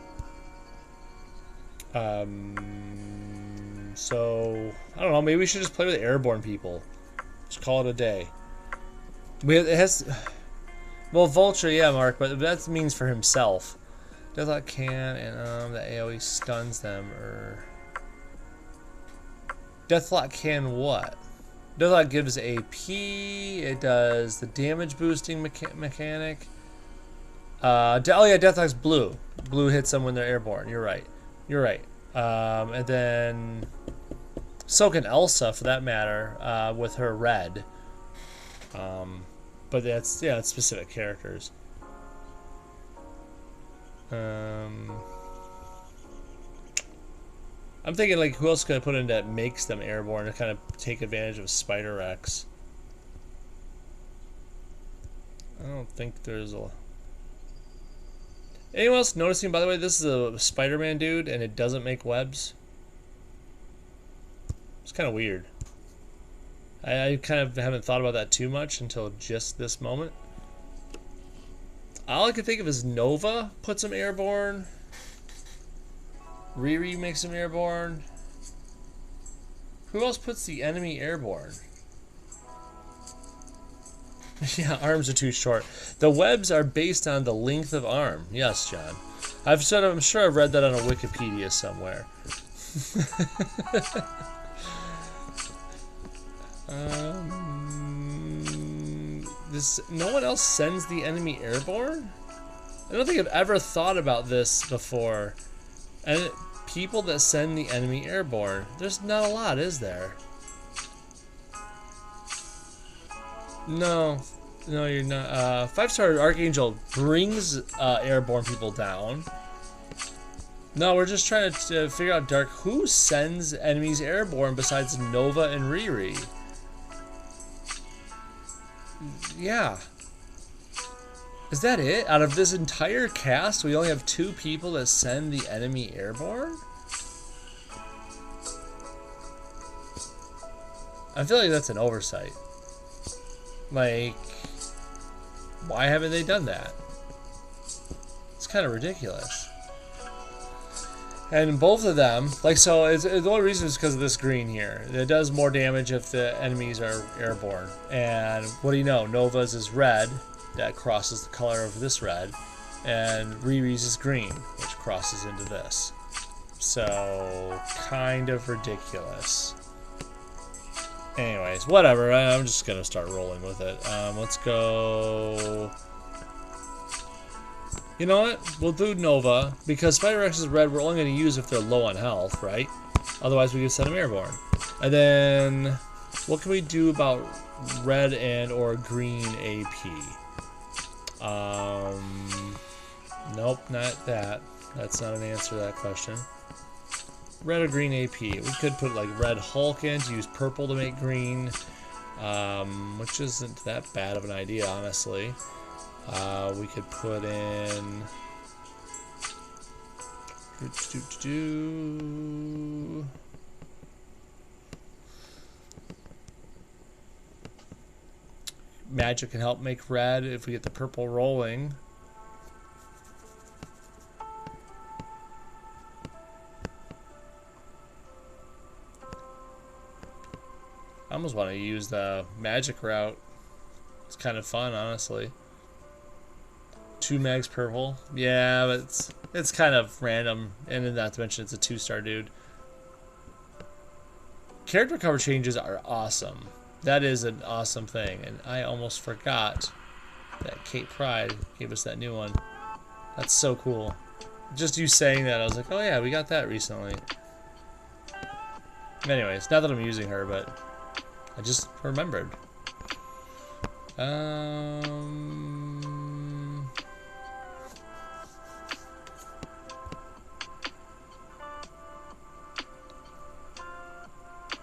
So I don't know. Maybe we should just play with airborne people. Just call it a day. It has, well, Vulture, yeah, Mark, but that means for himself. Deathlock can, and the AoE stuns them, or Deathlock can what? Deathlock gives AP. It does the damage boosting mechanic. Oh yeah, Deathlock's blue. Blue hits them when they're airborne. You're right. You're right. And then so can Elsa, for that matter, with her red. But that's, yeah, it's specific characters. I'm thinking, like, who else could I put in that makes them airborne to kind of take advantage of Spider X? I don't think there's a... Anyone else noticing, by the way, this is a Spider-Man dude and it doesn't make webs? It's kind of weird. I kind of haven't thought about that too much until just this moment. All I can think of is Nova puts him airborne. Riri makes him airborne. Who else puts the enemy airborne? Yeah, arms are too short. The webs are based on the length of arm. Yes, John. I'm sure I've read that on a Wikipedia somewhere. No one else sends the enemy airborne? I don't think I've ever thought about this before. And people that send the enemy airborne, there's not a lot, is there? No, you're not. 5-star Archangel brings airborne people down. No, we're just trying to figure out, Dark, who sends enemies airborne besides Nova and Riri? Yeah. Is that it? Out of this entire cast, we only have 2 people that send the enemy airborne? I feel like that's an oversight. Like, why haven't they done that? It's kind of ridiculous. And both of them, like, so the only reason is because of this green here. It does more damage if the enemies are airborne. And what do you know? Nova's is red, that crosses the color of this red, and Riri's is green, which crosses into this. So, kind of ridiculous. Anyways, whatever. I'm just gonna start rolling with it. Let's go. You know what? We'll do Nova, because Spider X is red. We're only going to use if they're low on health, right? Otherwise, we can send them airborne. And then, what can we do about red and or green AP? Nope, not that. That's not an answer to that question. Red or green AP? We could put like red Hulk in to use purple to make green, which isn't that bad of an idea, honestly. We could put in magic can help make red if we get the purple rolling. I almost want to use the magic route. It's kind of fun, honestly. 2 mags purple. Yeah, but it's kind of random, and not to mention it's a 2-star dude. Character cover changes are awesome. That is an awesome thing, and I almost forgot that Kate Pride gave us that new one. That's so cool. Just you saying that, I was like, oh yeah, we got that recently. Anyways, not that I'm using her, but I just remembered.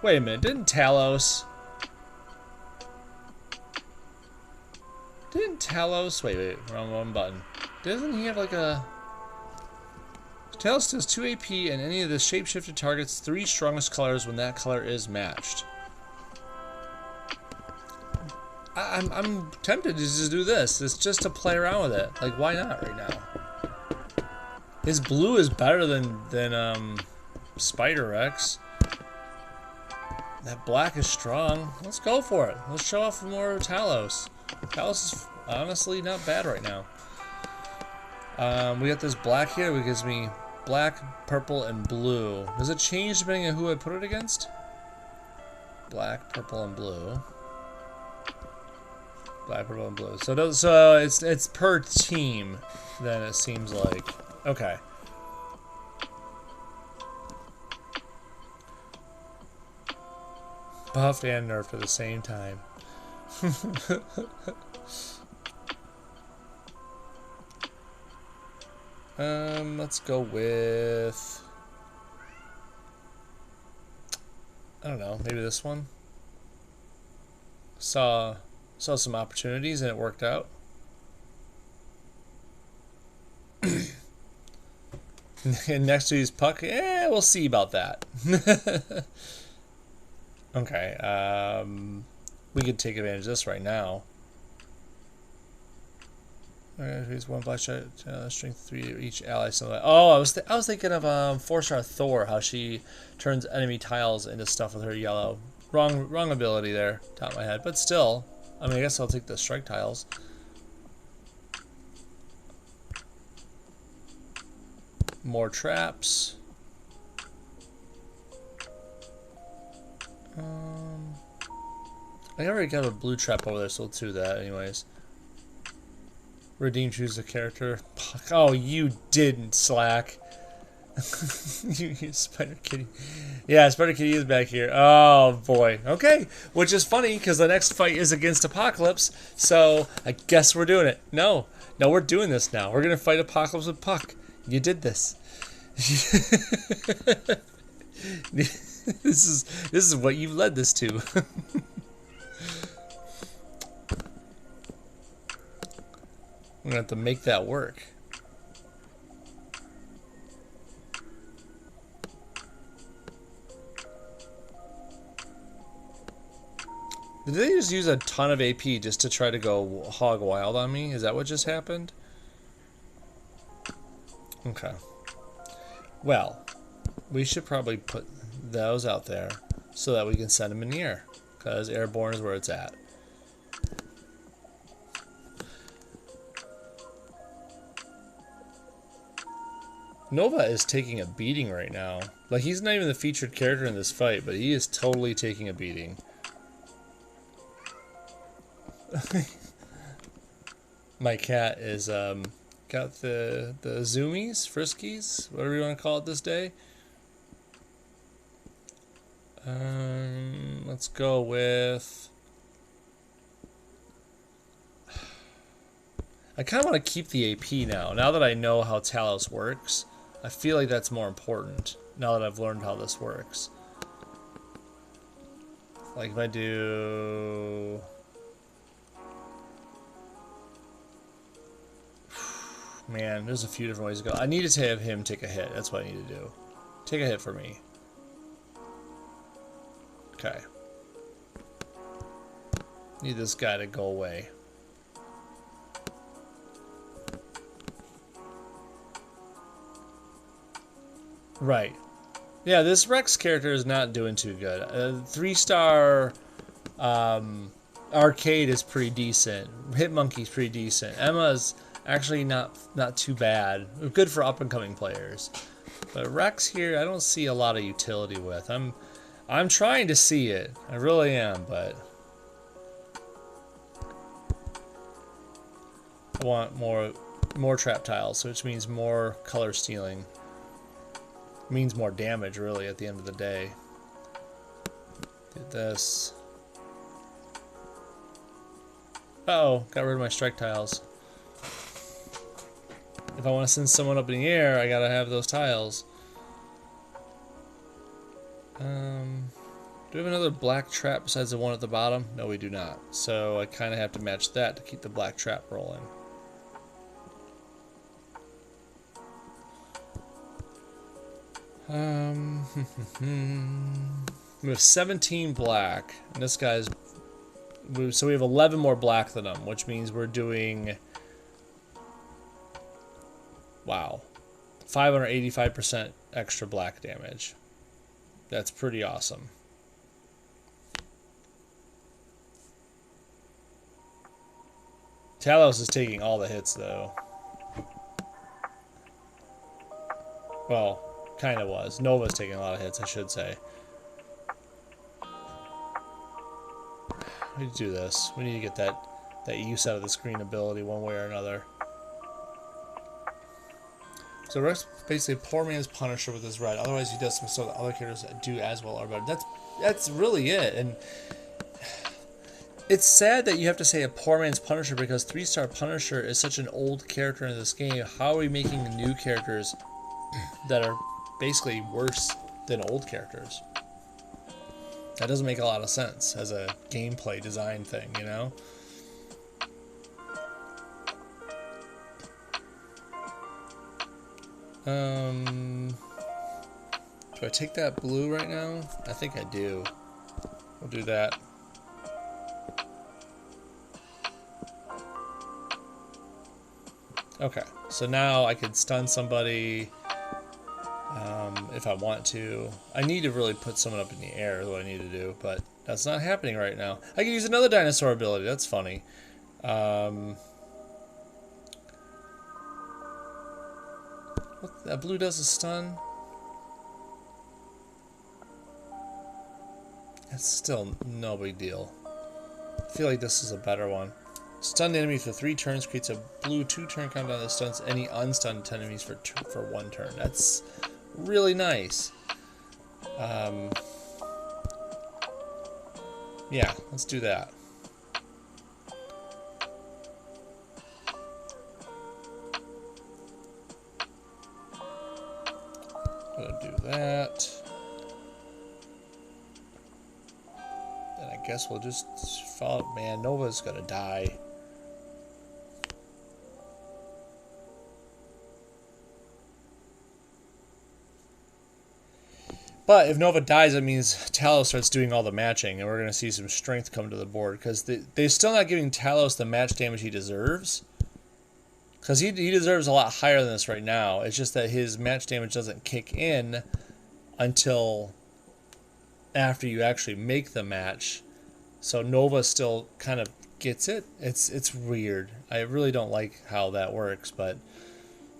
Wait a minute, didn't Talos... Wait, wrong button. Doesn't he have like a... Talos does 2 AP and any of the shapeshifted targets 3 strongest colors when that color is matched. I'm tempted to just do this. It's just to play around with it. Like, why not right now? His blue is better than Spider-X. That black is strong. Let's go for it. Let's show off more Talos. Talos is honestly not bad right now. We got this black here, which gives me black, purple, and blue. Does it change depending on who I put it against? Black, purple, and blue. Black, purple, and blue. So it's per team. Then it seems like okay. Buffed and nerfed at the same time. Let's go with... I don't know, maybe this one? Saw some opportunities and it worked out. And next to his puck, we'll see about that. Okay, we could take advantage of this right now. Here's 1 black shot, strength 3 each ally. So oh, I was thinking of 4-star Thor, how she turns enemy tiles into stuff with her yellow. Wrong ability there, top of my head, but still. I mean, I guess I'll take the strike tiles. More traps. I already got a blue trap over there, so we'll do that anyways. Redeem, choose a character. Oh, you didn't, Slack. you Spider Kitty. Yeah, Spider Kitty is back here. Oh, boy. Okay, which is funny, because the next fight is against Apocalypse, so I guess we're doing it. No, we're doing this now. We're going to fight Apocalypse with Puck. You did this. This is what you've led this to. I'm gonna have to make that work. Did they just use a ton of AP just to try to go hog wild on me? Is that what just happened? Okay. Well, we should probably put those out there so that we can send them in the air, because airborne is where it's at. Nova is taking a beating right now. Like, he's not even the featured character in this fight, but he is totally taking a beating. My cat is got the zoomies, friskies, whatever you want to call it this day. Let's go with... I kind of want to keep the AP now that I know how Talos works. I feel like that's more important now that I've learned how this works. Like if I do... Man, there's a few different ways to go. I need to have him take a hit. That's what I need to do. Take a hit for me. Okay. Need this guy to go away. Right. Yeah, this Rex character is not doing too good. 3-star Arcade is pretty decent. Hitmonkey's pretty decent. Emma's actually not too bad. Good for up-and-coming players. But Rex here, I don't see a lot of utility with. I'm trying to see it. I really am, but I want more more trap tiles, which means more color stealing. Means more damage, really, at the end of the day. Get this. Uh-oh, got rid of my strike tiles. If I want to send someone up in the air, I gotta have those tiles. Do we have another black trap besides the one at the bottom? No, we do not. So I kind of have to match that to keep the black trap rolling. We have 17 black, and this guy's... So we have 11 more black than him, which means we're doing... Wow. 585% extra black damage. That's pretty awesome. Talos is taking all the hits, though. Well, kind of was. Nova's taking a lot of hits, I should say. We need to do this. We need to get that use out of the screen ability one way or another. So Rex basically poor man's Punisher with his red. Otherwise, he does some stuff that other characters do as well or better. That's really it. And it's sad that you have to say a poor man's Punisher because 3-star Punisher is such an old character in this game. How are we making new characters that are basically worse than old characters? That doesn't make a lot of sense as a gameplay design thing, you know? Do I take that blue right now? I think I do. We'll do that. Okay, so now I could stun somebody if I want to. I need to really put someone up in the air is what I need to do, but that's not happening right now. I can use another dinosaur ability. That's funny. That blue does a stun. That's still no big deal. I feel like this is a better one. Stun the enemy for 3 turns, creates a blue 2-turn countdown that stuns any unstunned enemies for 1 turn. That's really nice. Yeah, let's do that. Gonna do that. Then I guess we'll just follow. Man, Nova's gonna die. But if Nova dies, that means Talos starts doing all the matching, and we're going to see some strength come to the board, because they're still not giving Talos the match damage he deserves. Because he deserves a lot higher than this right now. It's just that his match damage doesn't kick in until after you actually make the match. So Nova still kind of gets it. It's weird. I really don't like how that works, but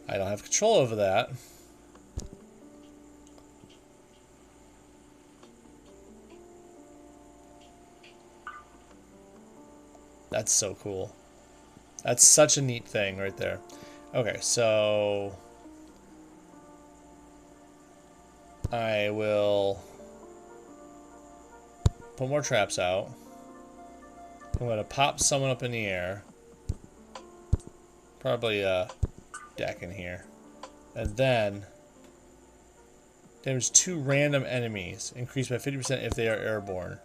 I don't have control over that. That's so cool. That's such a neat thing right there. Okay, so I will put more traps out. I'm going to pop someone up in the air. Probably a deck in here. And then damage 2 random enemies. Increased by 50% if they are airborne.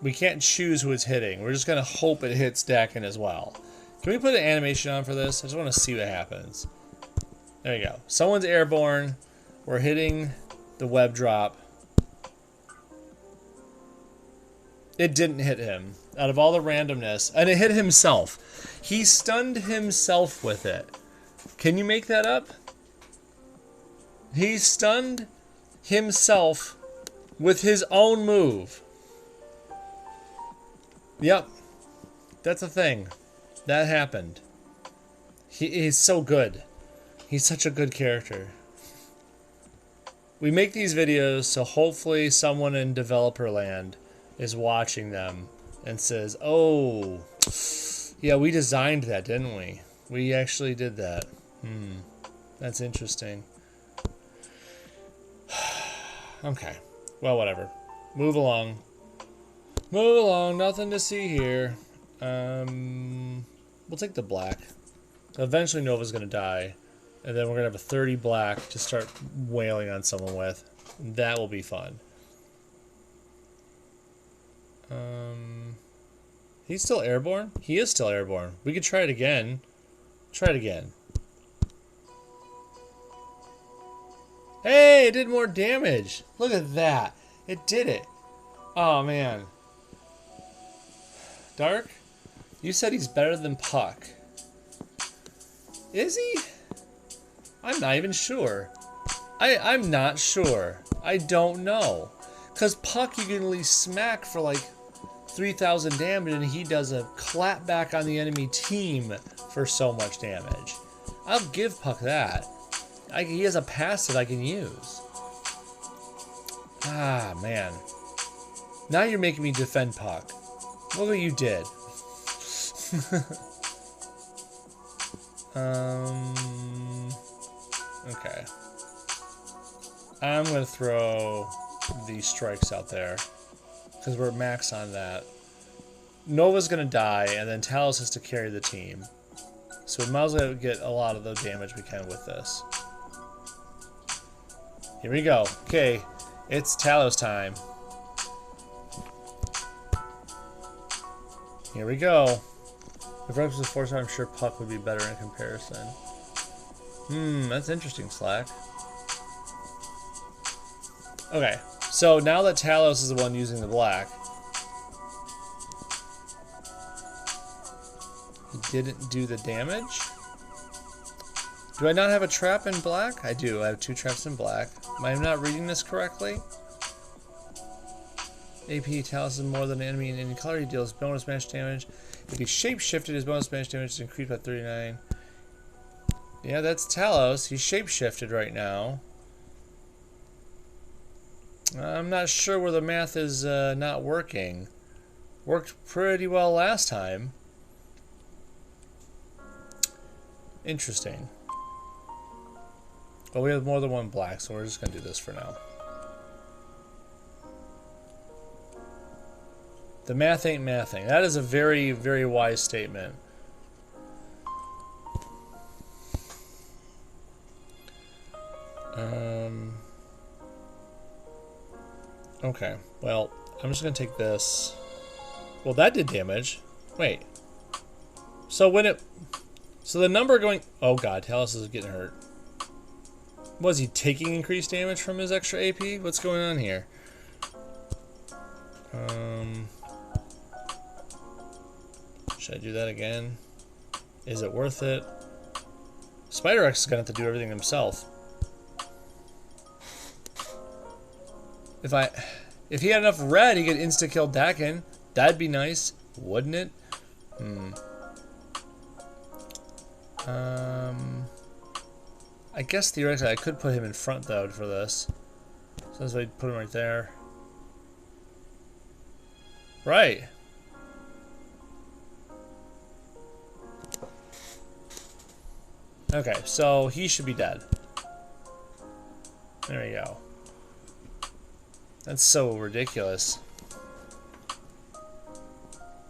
We can't choose who it's hitting. We're just going to hope it hits Dakin as well. Can we put an animation on for this? I just want to see what happens. There you go. Someone's airborne. We're hitting the web drop. It didn't hit him. Out of all the randomness. And it hit himself. He stunned himself with it. Can you make that up? He stunned himself with his own move. Yep, that's a thing. That happened. He's so good. He's such a good character. We make these videos so hopefully someone in developer land is watching them and says, oh, yeah, we designed that, didn't we? We actually did that. That's interesting. Okay. Well, whatever. Move along. Move along. Nothing to see here. We'll take the black. Eventually Nova's going to die. And then we're going to have a 30 black to start wailing on someone with. That will be fun. He's still airborne? He is still airborne. We could try it again. Try it again. Hey, it did more damage. Look at that. It did it. Oh, man. Dark? You said he's better than Puck. Is he? I'm not even sure. I'm not sure. I don't know. Because Puck you can at least smack for like 3,000 damage and he does a clap back on the enemy team for so much damage. I'll give Puck that. He has a passive I can use. Ah, man. Now you're making me defend Puck. Look what you did. Okay. I'm going to throw these strikes out there. Because we're max on that. Nova's going to die, and then Talos has to carry the team. So we might as well get a lot of the damage we can with this. Here we go. Okay, it's Talos time. Here we go. If Rex was a 4-star, I'm sure Puck would be better in comparison. That's interesting, Slack. Okay, so now that Talos is the one using the black, he didn't do the damage. Do I not have a trap in black? I do. I have 2 traps in black. Am I not reading this correctly? AP Talos is more than an enemy in any color. He deals bonus smash damage. If he shapeshifted, his bonus smash damage is increased by 39. Yeah, that's Talos. He's shapeshifted right now. I'm not sure where the math is not working. Worked pretty well last time. Interesting. But we have more than one black, so we're just going to do this for now. The math ain't mathing. That is a very, very wise statement. Okay, well, I'm just going to take this. Well, that did damage. Wait. So when it... So the number going... Oh god, Talos is getting hurt. Was he taking increased damage from his extra AP? What's going on here? Should I do that again? Is it worth it? Spider X is going to have to do everything himself. If he had enough red, he could insta-kill Dakin. That'd be nice, wouldn't it? I guess theoretically I could put him in front though for this. So that's why I'd put him right there. Right. Okay, so he should be dead. There we go. That's so ridiculous.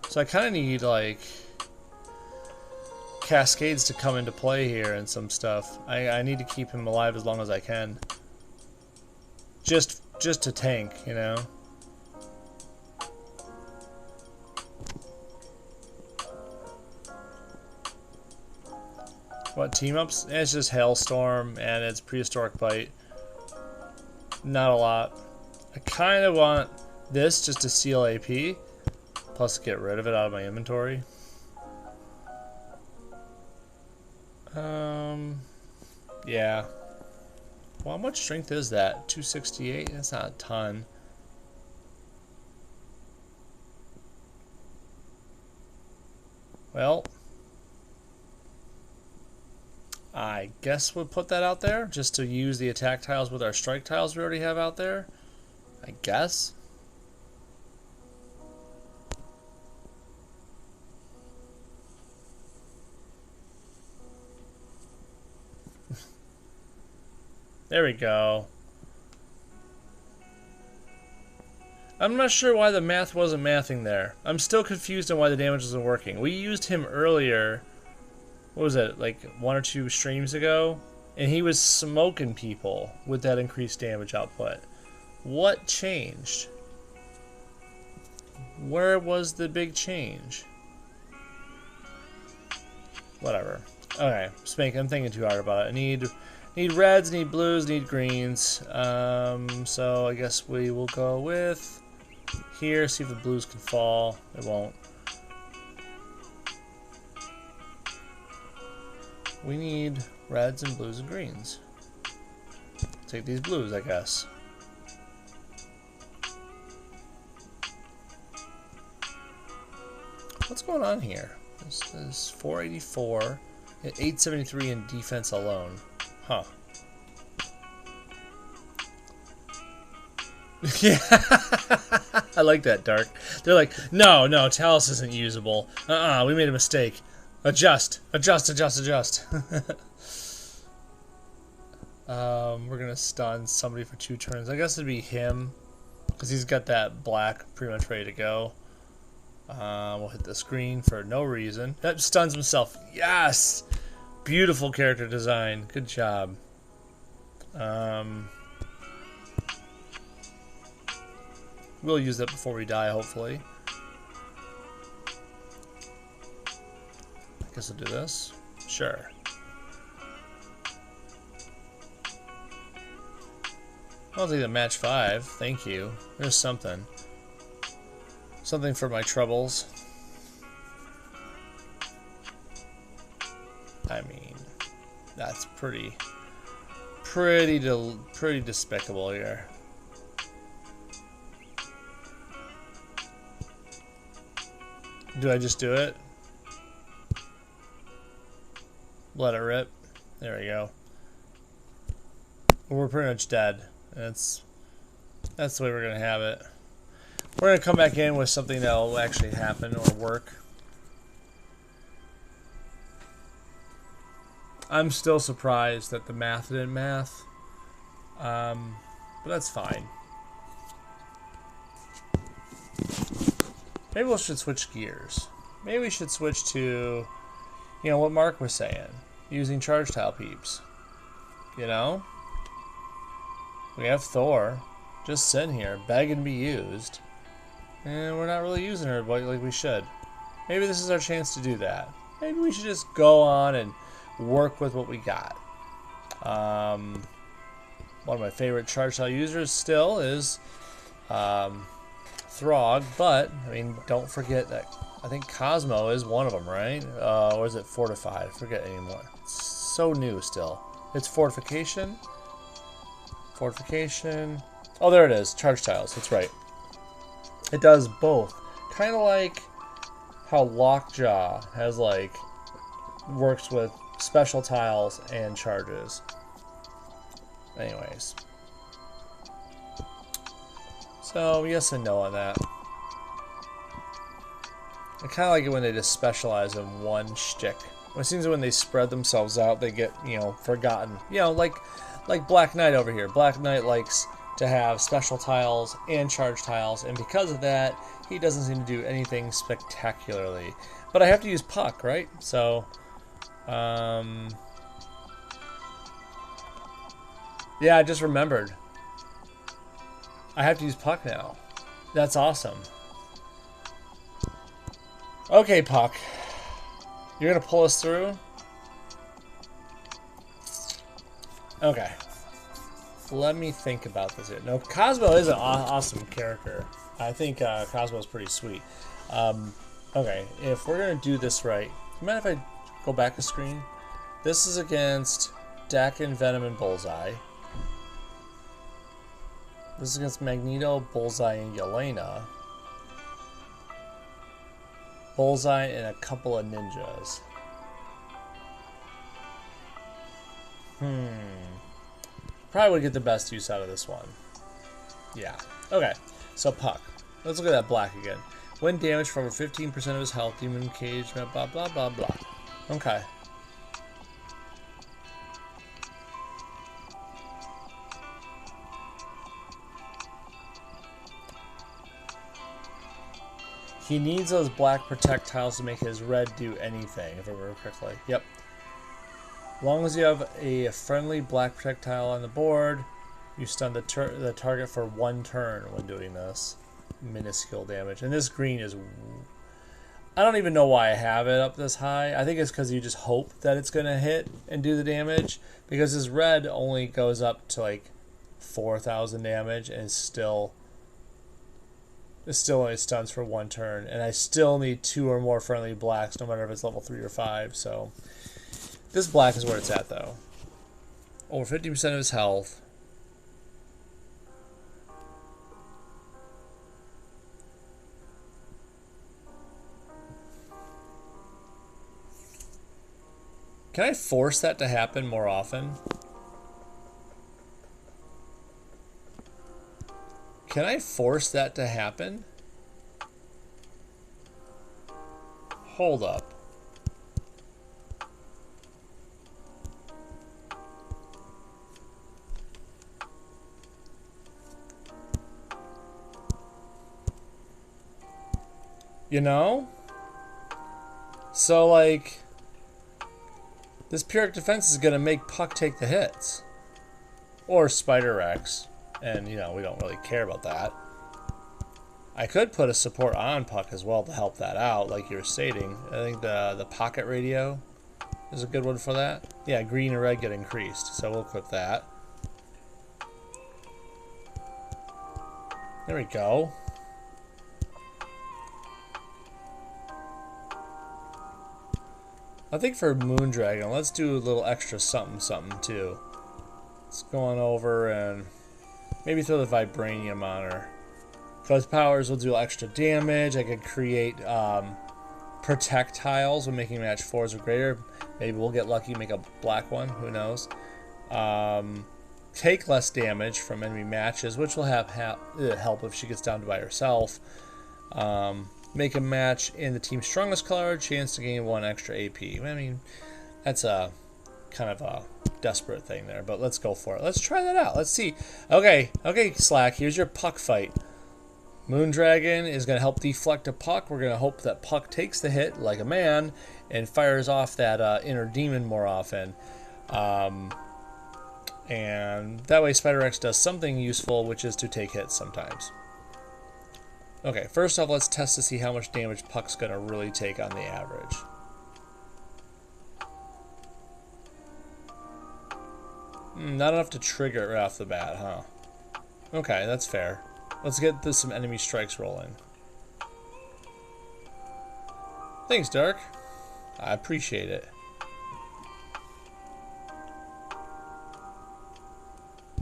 So I kind of need, like, cascades to come into play here and some stuff. I need to keep him alive as long as I can. Just to tank, you know? What, team-ups? It's just Hailstorm and it's Prehistoric Bite. Not a lot. I kind of want this just to seal AP, plus get rid of it out of my inventory. Yeah. Well, how much strength is that? 268? That's not a ton. Well, I guess we'll put that out there just to use the attack tiles with our strike tiles we already have out there. I guess. There we go. I'm not sure why the math wasn't mathing there. I'm still confused on why the damage isn't working. We used him earlier. What was it, like 1 or 2 streams ago? And he was smoking people with that increased damage output. What changed? Where was the big change? Whatever. Okay, Spank, I'm thinking too hard about it. I need reds, need blues, need greens. So I guess we will go with here, see if the blues can fall. It won't. We need reds and blues and greens. Take these blues, I guess. What's going on here? This is 484, 873 in defense alone. Huh. Yeah, I like that, Dark. They're like, no, Talus isn't usable. We made a mistake. Adjust. We're gonna stun somebody for 2 turns. I guess it'd be him, because he's got that black pretty much ready to go. We'll hit the screen for no reason. That stuns himself. Yes! Beautiful character design. Good job. We'll use that before we die, hopefully. I guess I'll do this. Sure. I'll take the match 5. Thank you. There's something. Something for my troubles. I mean, that's pretty despicable here. Do I just do it? Let it rip. There we go. We're pretty much dead. That's the way we're gonna have it. We're gonna come back in with something that will actually happen or work. I'm still surprised that the math didn't math, but that's fine. Maybe we should switch gears. Maybe we should switch to, you know, what Mark was saying, using charge tile peeps. You know? We have Thor just sitting here begging to be used, and we're not really using her like we should. Maybe this is our chance to do that. Maybe we should just go on and work with what we got. One of my favorite charge tile users still is Throg, but I mean, don't forget that I think Cosmo is one of them, right? Or is it Fortified? I forget anymore. It's so new still. It's Fortification. Oh, there it is. Charge tiles. That's right. It does both. Kind of like how Lockjaw has works with special tiles and charges. Anyways. So, yes and no on that. I kind of like it when they just specialize in one shtick. It seems when they spread themselves out, they get, you know, forgotten. You know, like Black Knight over here. Black Knight likes to have special tiles and charge tiles, and because of that, he doesn't seem to do anything spectacularly. But I have to use Puck, right? So, yeah, I just remembered. I have to use Puck now. That's awesome. Okay, Puck. You're gonna pull us through? Okay. Let me think about this here. No, Cosmo is an awesome character. I think Cosmo is pretty sweet. Okay, if we're gonna do this right, you mind if I go back a screen? This is against Dakin, Venom, and Bullseye. This is against Magneto, Bullseye, and Yelena. Bullseye and a couple of ninjas. Probably would get the best use out of this one. Yeah. Okay. So Puck. Let's look at that black again. When damaged for over 15% of his health, demon cage, blah blah blah blah blah. Okay. He needs those black projectiles to make his red do anything, if I remember correctly. Yep. As long as you have a friendly black projectile on the board, you stun the target for 1 turn when doing this. Minuscule damage. And this green is... I don't even know why I have it up this high. I think it's because you just hope that it's going to hit and do the damage. Because this red only goes up to like 4,000 damage and it still only stuns for 1 turn. And I still need 2 or more friendly blacks, no matter if it's level 3 or 5. So this black is where it's at, though. Over 50% of his health. Can I force that to happen more often? Can I force that to happen? Hold up. You know? So, like, this Pyrrhic defense is going to make Puck take the hits. Or Spider Rex. And, you know, we don't really care about that. I could put a support on Puck as well to help that out, like you were stating. I think the pocket radio is a good one for that. Yeah, green and red get increased, so we'll equip that. There we go. I think for Moondragon, let's do a little extra something too. Let's go on over and maybe throw the Vibranium on her. Because powers will do extra damage. I could create projectiles when making match 4s or greater. Maybe we'll get lucky, make a black one. Who knows? Take less damage from enemy matches, which will have help if she gets down to by herself. Make a match in the team's strongest color, chance to gain 1 extra AP. I mean, that's a kind of a desperate thing there, but let's go for it. Let's try that out. Let's see. Okay, Slack, here's your Puck fight. Moondragon is going to help deflect a Puck. We're going to hope that Puck takes the hit like a man and fires off that inner demon more often. And that way Spider X does something useful, which is to take hits sometimes. Okay, first off, let's test to see how much damage Puck's going to really take on the average. Not enough to trigger it right off the bat, huh? Okay, that's fair. Let's get some enemy strikes rolling. Thanks, Dark. I appreciate it.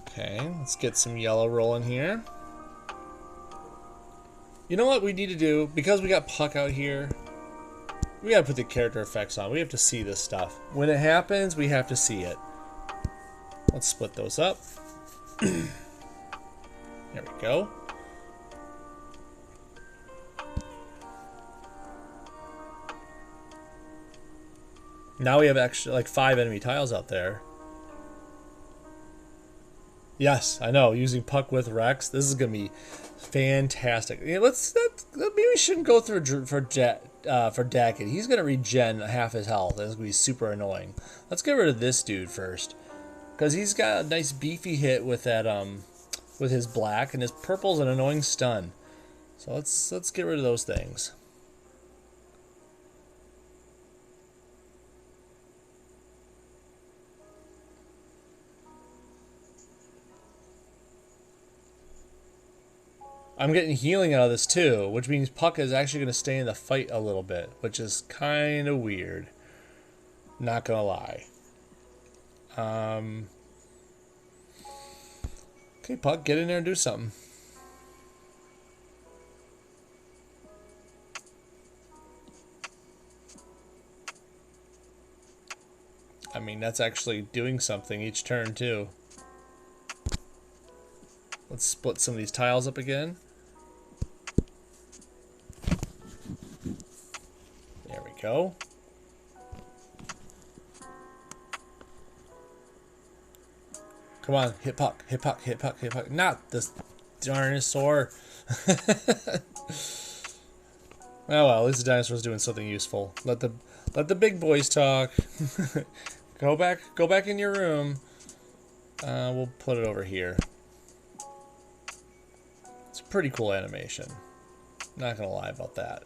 Okay, let's get some yellow rolling here. You know what we need to do? Because we got Puck out here, we gotta put the character effects on. We have to see this stuff. When it happens, we have to see it. Let's split those up. There we go. Now we have actually like 5 enemy tiles out there. Yes, I know. Using Puck with Rex, this is gonna be fantastic. Yeah, maybe we shouldn't go through for Dackett. He's gonna regen half his health. It's gonna be super annoying. Let's get rid of this dude first, because he's got a nice beefy hit with that with his black, and his purple's an annoying stun. So let's get rid of those things. I'm getting healing out of this too, which means Puck is actually going to stay in the fight a little bit, which is kind of weird. Not going to lie. Okay, Puck, get in there and do something. I mean, that's actually doing something each turn too. Let's split some of these tiles up again. There we go. Come on, hit Puck, hit Puck, hit Puck, hit Puck. Not this dinosaur. Oh well, at least the dinosaur's doing something useful. Let the big boys talk. Go back in your room. We'll put it over here. It's a pretty cool animation. Not gonna lie about that.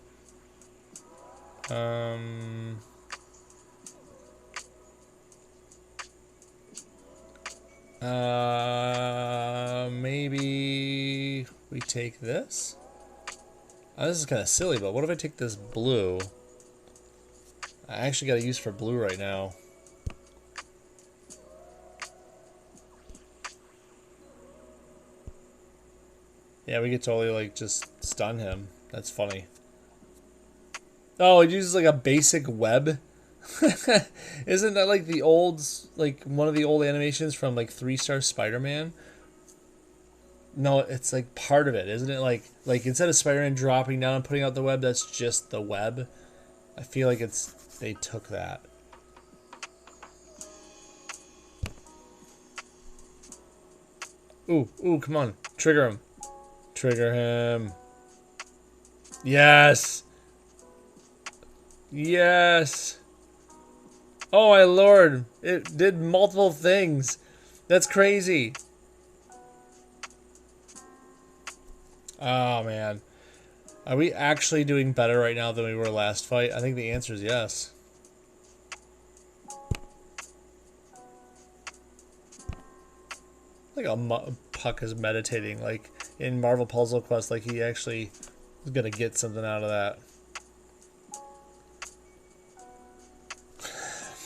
Maybe we take this. This is kind of silly, but what if I take this blue? I actually got a use for blue right now. Yeah, we could totally like just stun him. That's funny. Oh, it uses like a basic web. Isn't that like the old, like one of the old animations from like 3-Star Spider-Man? No, it's like part of it, isn't it? Like instead of Spider-Man dropping down and putting out the web, that's just the web. I feel like they took that. Ooh, come on. Trigger him. Trigger him. Yes. Yes. Oh my lord. It did multiple things. That's crazy. Oh man. Are we actually doing better right now than we were last fight? I think the answer is yes. Like Puck is meditating, like in Marvel Puzzle Quest, like he actually is gonna get something out of that.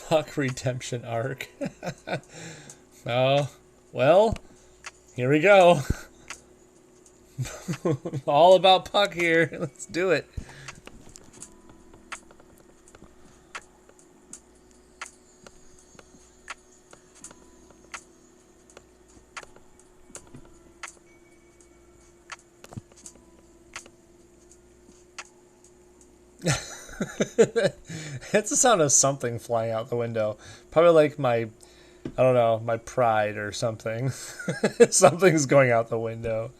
Puck redemption arc. Oh, well, here we go. All about Puck here. Let's do it. It's the sound of something flying out the window. Probably like my, I don't know, my pride or something. Something's going out the window.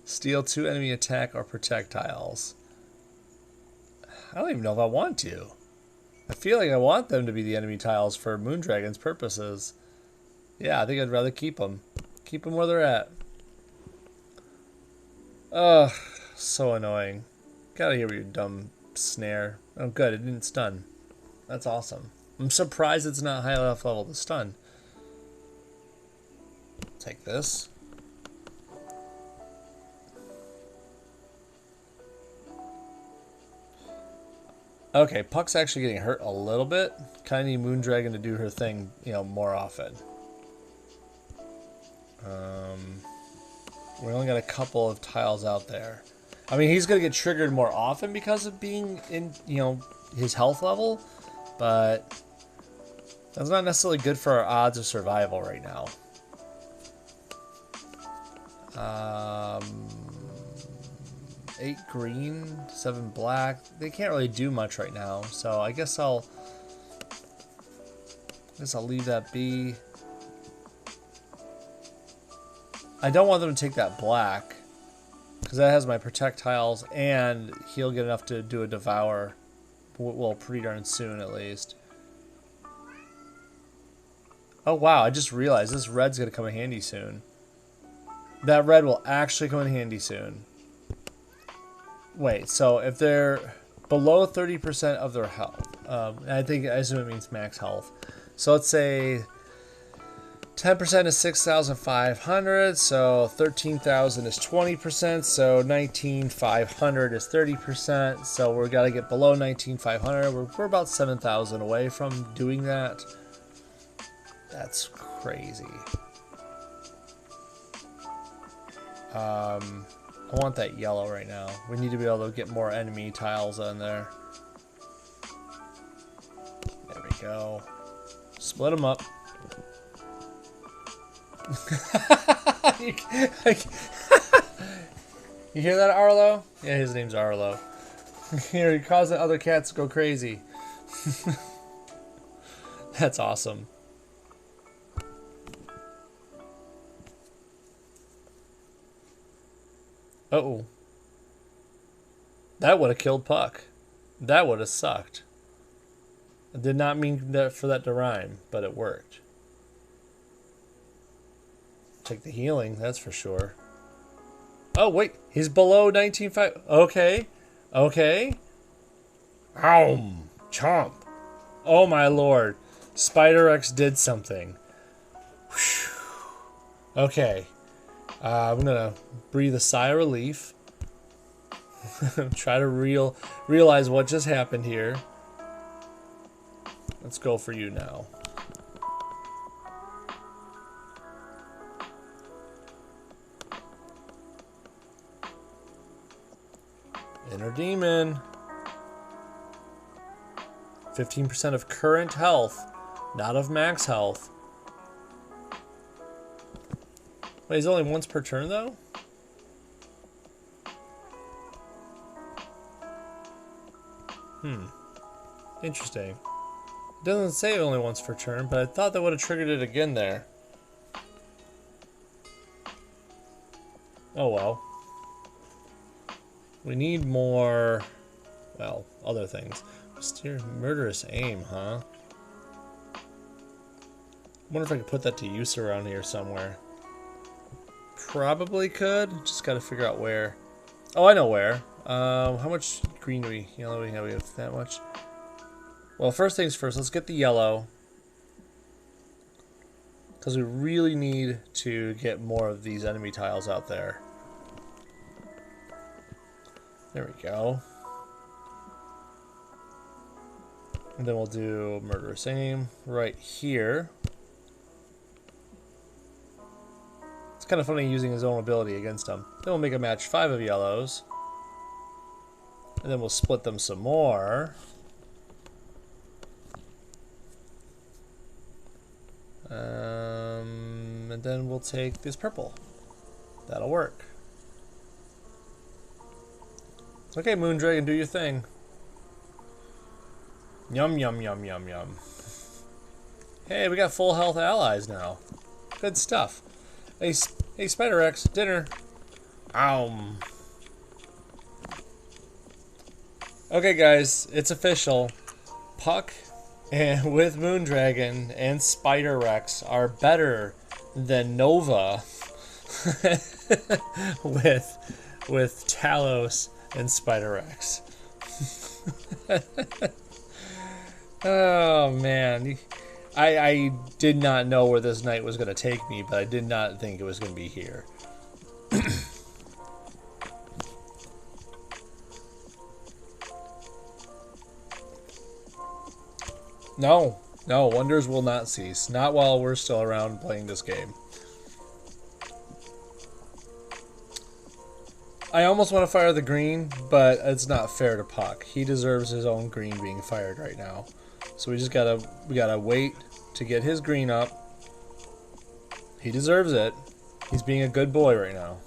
Steal 2 enemy attack or projectiles. I don't even know if I want to. I feel like I want them to be the enemy tiles for Moondragon's purposes. Yeah, I think I'd rather keep them. Keep them where they're at. Ugh, so annoying. Get out of here with your dumb snare. Oh good, it didn't stun. That's awesome. I'm surprised it's not high enough level to stun. Take this. Okay, Puck's actually getting hurt a little bit. Kind of need Moondragon to do her thing, you know, more often. We only got a couple of tiles out there. I mean, he's going to get triggered more often because of being in, you know, his health level, but that's not necessarily good for our odds of survival right now. 8 green, 7 black. They can't really do much right now, so I guess I'll leave that be. I don't want them to take that black, because that has my protect tiles, and he'll get enough to do a devour. Well, pretty darn soon at least. Oh wow, I just realized this red's going to come in handy soon. That red will actually come in handy soon. Wait, so if they're below 30% of their health, I assume it means max health. So let's say 10% is 6,500, so 13,000 is 20%, so 19,500 is 30%, so we've got to get below 19,500. We're about 7,000 away from doing that. That's crazy. I want that yellow right now. We need to be able to get more enemy tiles on there. There we go. Split them up. You hear that, Arlo? Yeah, his name's Arlo. Here, he causing other cats to go crazy. That's awesome. Uh-oh. That would have killed Puck. That would have sucked. I did not mean that for that to rhyme, but it worked. Take the healing, that's for sure. Oh, wait. He's below 19.5. Okay. Okay. Ow. Chomp. Oh, my lord. Spider X did something. Whew. Okay. I'm going to breathe a sigh of relief. Try to realize what just happened here. Let's go for you now. Inner Demon. 15% of current health, not of max health. Wait, he's only once per turn though? Interesting. It doesn't say only once per turn, but I thought that would have triggered it again there. Oh well. We need more, well, other things. Steer murderous aim, huh? I wonder if I could put that to use around here somewhere. Probably could. Just got to figure out where. Oh, I know where. How much green do we, yellow do we have that much? Well, first things first, let's get the yellow. Because we really need to get more of these enemy tiles out there. There we go. And then we'll do murderous aim right here. It's kind of funny using his own ability against him. Then we'll make a match 5 of yellows. And then we'll split them some more. And then we'll take this purple. That'll work. Okay, Moondragon, do your thing. Yum, yum, yum, yum, yum. Hey, we got full health allies now. Good stuff. Hey, Spider X, dinner. Okay, guys, it's official. Puck and with Moondragon and Spider Rex are better than Nova with Talos and Spider Rex. Oh man, I did not know where this night was going to take me, but I did not think it was going to be here. No, wonders will not cease. Not while we're still around playing this game. I almost want to fire the green, but it's not fair to Puck. He deserves his own green being fired right now. So we gotta wait to get his green up. He deserves it. He's being a good boy right now.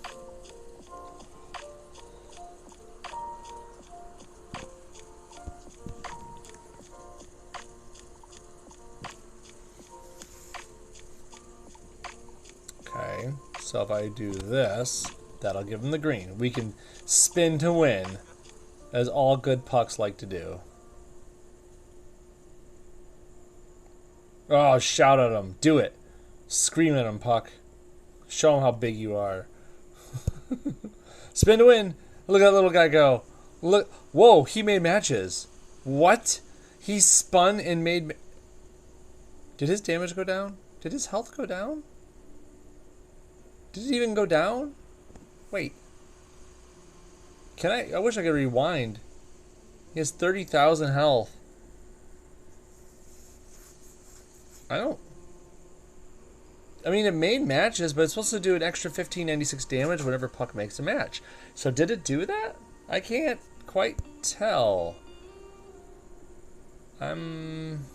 Okay, so if I do this, that'll give him the green. We can spin to win, as all good Pucks like to do. Oh, shout at him. Do it. Scream at him, Puck. Show him how big you are. Spin to win. Look at that little guy go. Look. Whoa, he made matches. What? He spun and made... Did his damage go down? Did his health go down? Did it even go down? Wait. Can I wish I could rewind. He has 30,000 health. I mean, it made matches, but it's supposed to do an extra 1596 damage whenever Puck makes a match. So did it do that? I can't quite tell. I'm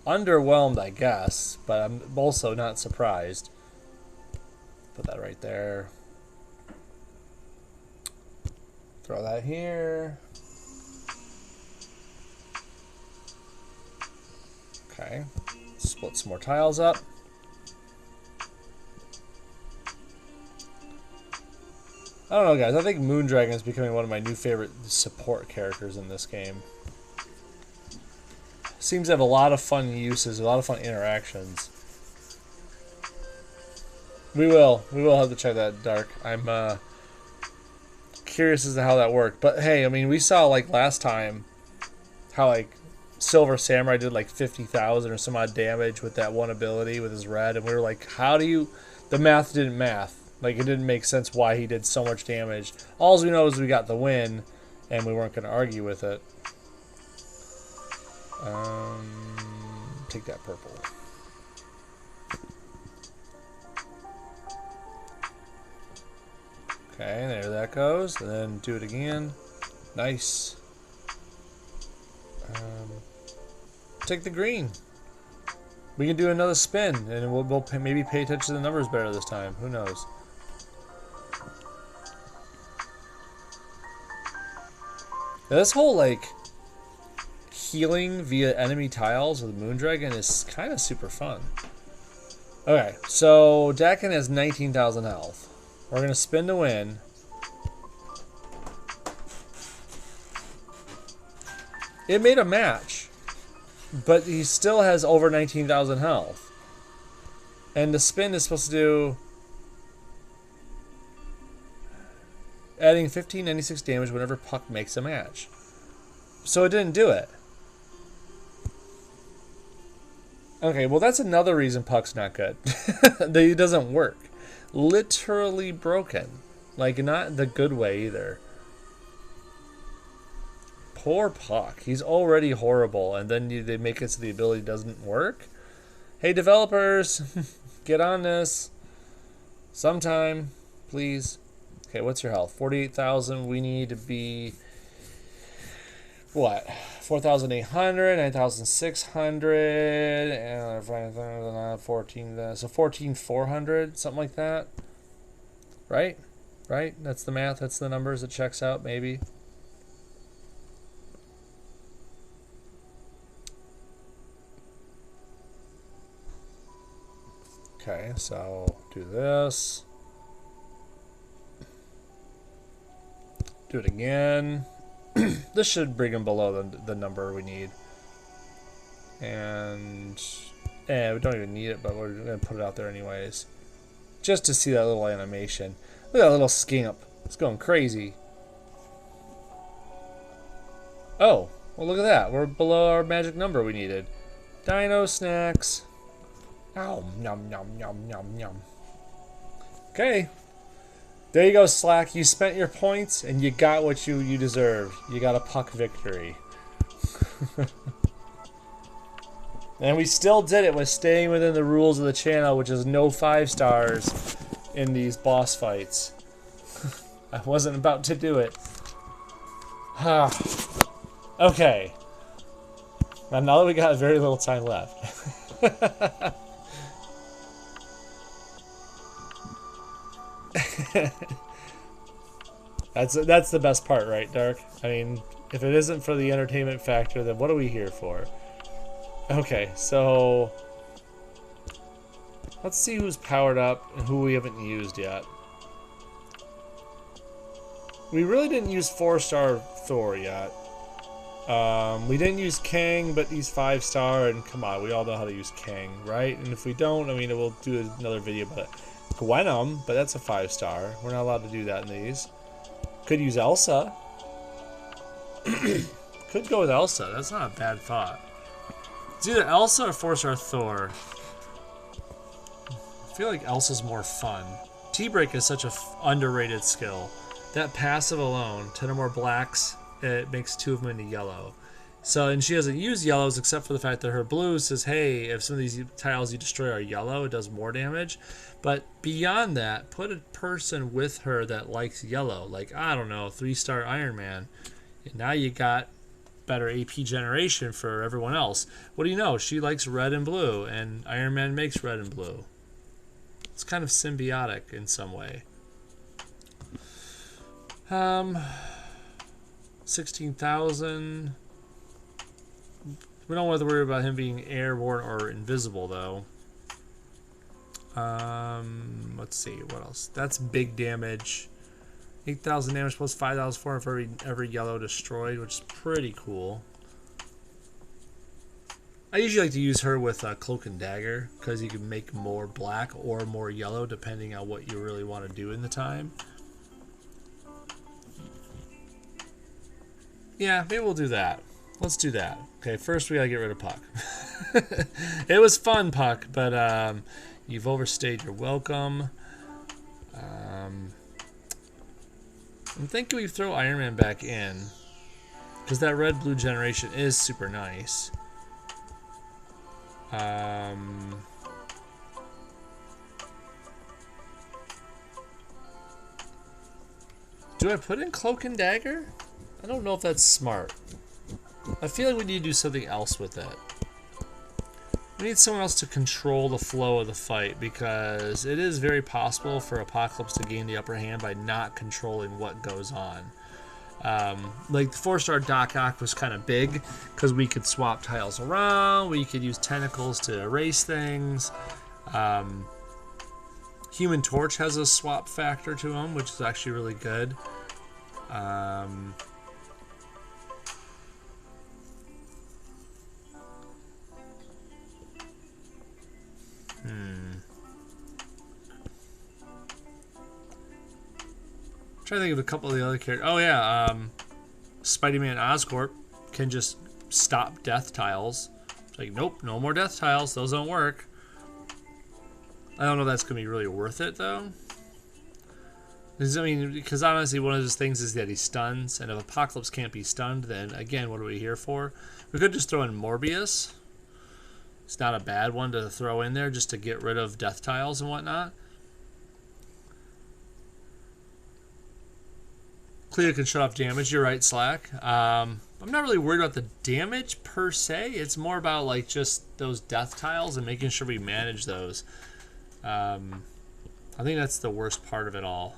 underwhelmed, I guess, but I'm also not surprised. Put that right there. Throw that here. Okay. Split some more tiles up. I don't know, guys. I think Moondragon is becoming one of my new favorite support characters in this game. Seems to have a lot of fun uses, a lot of fun interactions. We will have to check that, Dark. I'm curious as to how that worked. But hey, I mean, we saw like last time how like Silver Samurai did like 50,000 or some odd damage with that one ability with his red, and we were like, how do you? The math didn't math. Like, it didn't make sense why he did so much damage. All we know is we got the win, and we weren't going to argue with it. Take that purple. Okay, there that goes. And then do it again. Nice. Take the green. We can do another spin, and we'll maybe pay attention to the numbers better this time. Who knows? Now, this whole, like, healing via enemy tiles with Moondragon is kind of super fun. Okay, so Dakin has 19,000 health. We're going to spin to win. It made a match, but he still has over 19,000 health. And the spin is supposed to do adding 1596 damage whenever Puck makes a match. So it didn't do it. Okay, well that's another reason Puck's not good. That it doesn't work. Literally broken. Like, not the good way either. Poor Puck. He's already horrible, and then they make it so the ability doesn't work? Hey developers, get on this. Sometime, please. Okay, what's your health? 48,000. We need to be what? 4,800, 9,600, and 14. So 14,400, something like that. Right? Right? That's the math. That's the numbers. It checks out, maybe. Okay, so do this. Do it again. This should bring him below the number we need. And we don't even need it, but we're going to put it out there anyways. Just to see that little animation. Look at that little scamp. It's going crazy. Oh, well look at that. We're below our magic number we needed. Dino snacks. Oh, nom nom nom nom nom. Okay. There you go, Slack. You spent your points, and you got what you deserved. You got a Puck victory. And we still did it with staying within the rules of the channel, which is no 5 stars in these boss fights. I wasn't about to do it. Okay. Now that we got very little time left. That's the best part, right, Dark? I mean, if it isn't for the entertainment factor, then what are we here for? Okay, so let's see who's powered up and who we haven't used yet. We really didn't use 4-star Thor yet. We didn't use Kang, but he's 5-star, and come on, we all know how to use Kang, right? And if we don't, I mean, we'll do another video about it. Gwenum, but that's a 5-star. We're not allowed to do that in these. Could use Elsa. Could go with Elsa. That's not a bad thought. It's either Elsa or 4-star Thor. I feel like Elsa's more fun. T-Break is such a underrated skill. That passive alone, 10 or more blacks, it makes 2 of them into yellow. So, and she doesn't use yellows except for the fact that her blue says, hey, if some of these tiles you destroy are yellow, it does more damage. But beyond that, put a person with her that likes yellow. Like, I don't know, 3-star Iron Man. And now you got better AP generation for everyone else. What do you know? She likes red and blue, and Iron Man makes red and blue. It's kind of symbiotic in some way. 16,000. We don't have to worry about him being airborne or invisible, though. Let's see, what else? That's big damage. 8,000 damage plus 5,400 for every yellow destroyed, which is pretty cool. I usually like to use her with Cloak and Dagger because you can make more black or more yellow depending on what you really want to do in the time. Yeah, maybe we'll do that. Let's do that. Okay, first we gotta get rid of Puck. It was fun, Puck, but you've overstayed your welcome. I'm thinking we throw Iron Man back in because that red-blue generation is super nice. Do I put in Cloak and Dagger? I don't know if that's smart. I feel like we need to do something else with it. We need someone else to control the flow of the fight because it is very possible for Apocalypse to gain the upper hand by not controlling what goes on. Like the 4-star Doc Ock was kind of big because we could swap tiles around, we could use tentacles to erase things. Human Torch has a swap factor to him, which is actually really good. I'm trying to think of a couple of the other characters. Oh yeah, Spider-Man Oscorp can just stop death tiles. It's like, nope, no more death tiles. Those don't work. I don't know if that's going to be really worth it, though. Because honestly, one of those things is that he stuns, and if Apocalypse can't be stunned, then again, what are we here for? We could just throw in Morbius. It's not a bad one to throw in there just to get rid of death tiles and whatnot. Cleo can shut off damage. You're right, Slack. I'm not really worried about the damage per se. It's more about like just those death tiles and making sure we manage those. I think that's the worst part of it all.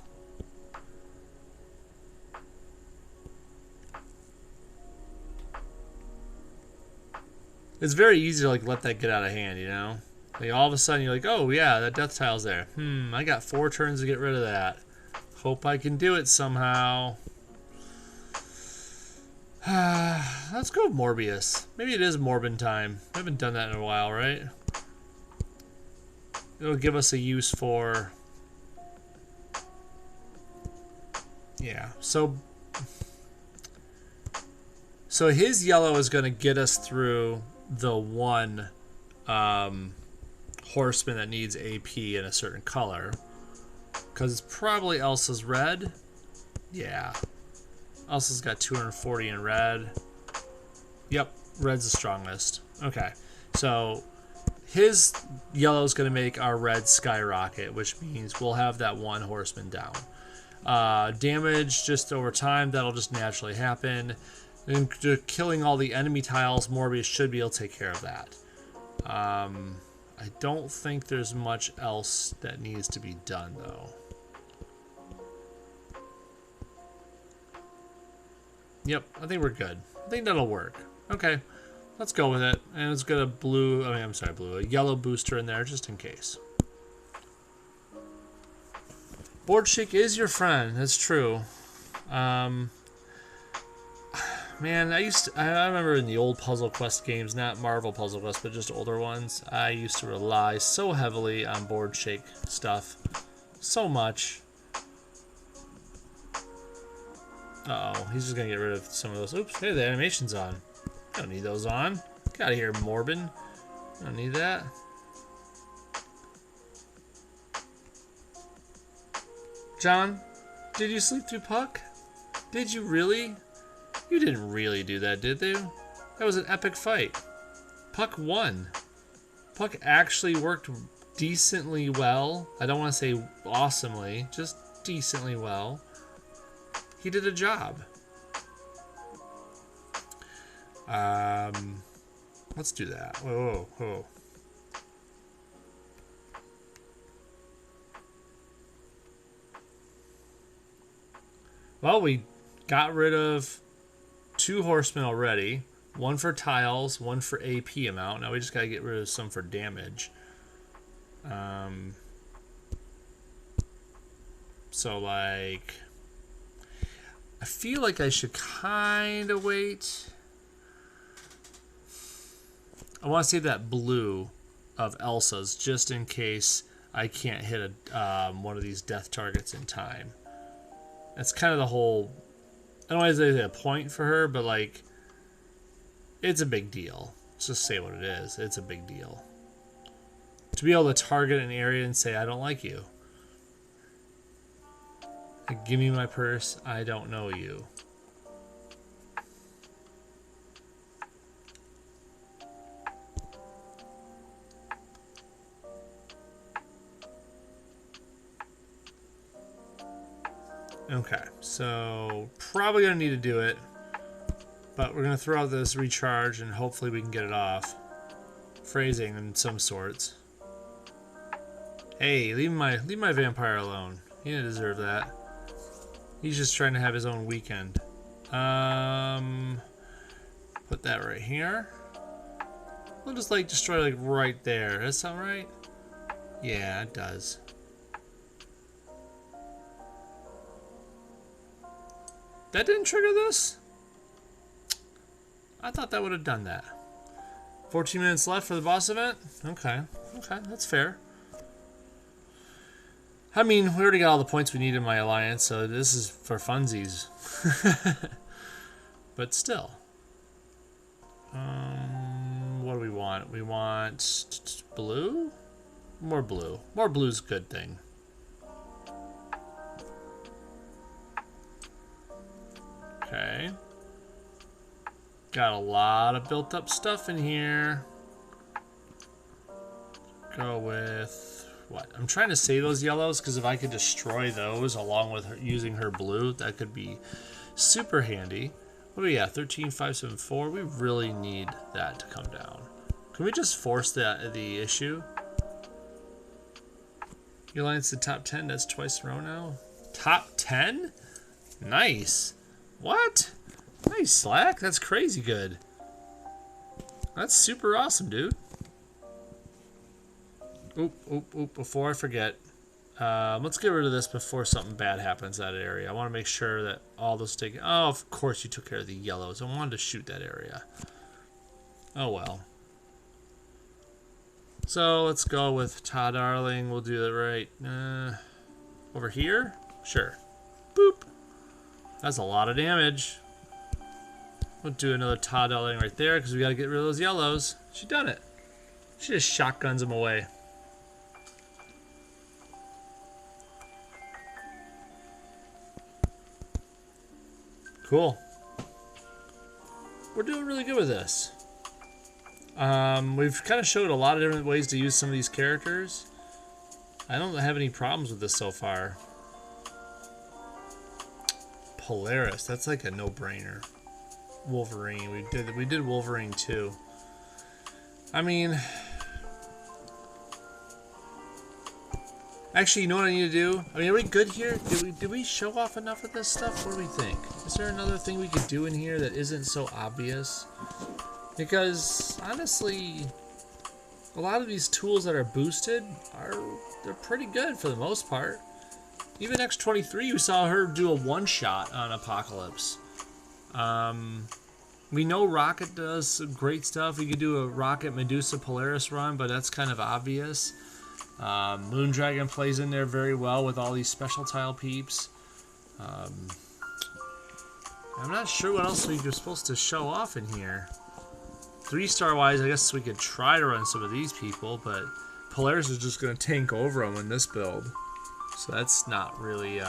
It's very easy to like let that get out of hand, you know? Like all of a sudden you're like, oh yeah, that death tile's there. I got 4 turns to get rid of that. Hope I can do it somehow. Let's go with Morbius. Maybe it is Morbin time. I haven't done that in a while, right? It'll give us a use for... Yeah, so his yellow is going to get us through the one horseman that needs AP in a certain color. Because it's probably Elsa's red. Yeah. Elsa's got 240 in red. Yep, red's the strongest. Okay, so his yellow is going to make our red skyrocket, which means we'll have that one horseman down. Damage just over time, that'll just naturally happen. And killing all the enemy tiles, Morbius should be able to take care of that. I don't think there's much else that needs to be done, though. Yep, I think we're good. I think that'll work. Okay, let's go with it. And let's get a blue, a yellow booster in there just in case. Board Shake is your friend, that's true. Man, I remember in the old Puzzle Quest games, not Marvel Puzzle Quest, but just older ones, I used to rely so heavily on Board Shake stuff. So much. Uh-oh, he's just gonna get rid of some of those. Oops, hey, the animation's on. Don't need those on. Get out of here, Morbin. Don't need that. John, did you sleep through Puck? Did you really? You didn't really do that, did you? That was an epic fight. Puck won. Puck actually worked decently well. I don't want to say awesomely, just decently well. He did a job. Let's do that. Whoa, whoa, whoa. Well, we got rid of 2 horsemen already. One for tiles, one for AP amount. Now we just gotta get rid of some for damage. So like... I feel like I should kind of wait. I want to save that blue of Elsa's just in case I can't hit one of these death targets in time. That's kind of the whole... I don't want to say a point for her, but like, it's a big deal. Let's just say what it is. It's a big deal. To be able to target an area and say, I don't like you. Like, give me my purse. I don't know you. Okay, so probably gonna need to do it, but we're gonna throw out this recharge and hopefully we can get it off. Phrasing in some sorts. Hey, leave my vampire alone. He didn't deserve that. He's just trying to have his own weekend. Put that right here. We'll just like destroy like right there. Does that sound right? Yeah, it does. That didn't trigger this? I thought that would have done that. 14 minutes left for the boss event? Okay. Okay, that's fair. I mean, we already got all the points we need in my alliance, so this is for funsies. But still. What do we want? We want blue? More blue. More blue's a good thing. Okay. Got a lot of built up stuff in here. Go with what? I'm trying to save those yellows because if I could destroy those along with her, using her blue, that could be super handy. What do we have? 13,574. We really need that to come down. Can we just force the issue? Your alliance to top 10. That's twice in a row now. Top 10? Nice. What? Nice, Slack. That's crazy good. That's super awesome, dude. Oop, oop, oop. Before I forget, let's get rid of this before something bad happens in that area. I want to make sure that all those take... Oh, of course you took care of the yellows. I wanted to shoot that area. Oh, well. So, let's go with Ta Darling. We'll do it right over here? Sure. Boop. That's a lot of damage. We'll do another Ta Darling right there because we got to get rid of those yellows. She done it. She just shotguns them away. Cool. We're doing really good with this. We've kind of showed a lot of different ways to use some of these characters. I don't have any problems with this so far. Polaris, that's like a no-brainer. Wolverine, we did Wolverine too. I mean, actually, you know what I need to do? I mean, are we good here? Did we show off enough of this stuff? What do we think? Is there another thing we could do in here that isn't so obvious? Because honestly, a lot of these tools that are boosted they're pretty good for the most part. Even X-23, you saw her do a one-shot on Apocalypse. We know Rocket does some great stuff. We could do a Rocket Medusa Polaris run, but that's kind of obvious. Moondragon plays in there very well with all these special tile peeps. I'm not sure what else we were supposed to show off in here. 3-star wise, I guess we could try to run some of these people, but Polaris is just going to tank over them in this build. So that's not really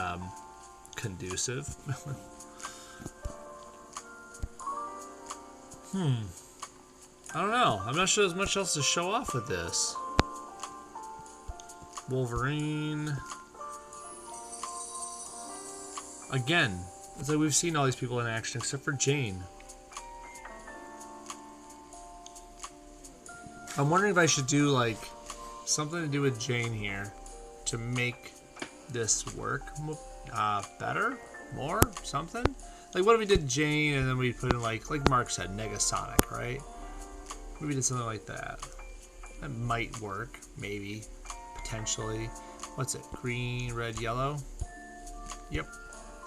conducive. I don't know. I'm not sure there's much else to show off with this. Wolverine. Again, it's like we've seen all these people in action except for Jane. I'm wondering if I should do like something to do with Jane here to make this work better, more, something. Like what if we did Jane and then we put in like Mark said, Negasonic, right? Maybe did something like that. That might work, maybe, potentially. What's it? Green, red, yellow. Yep,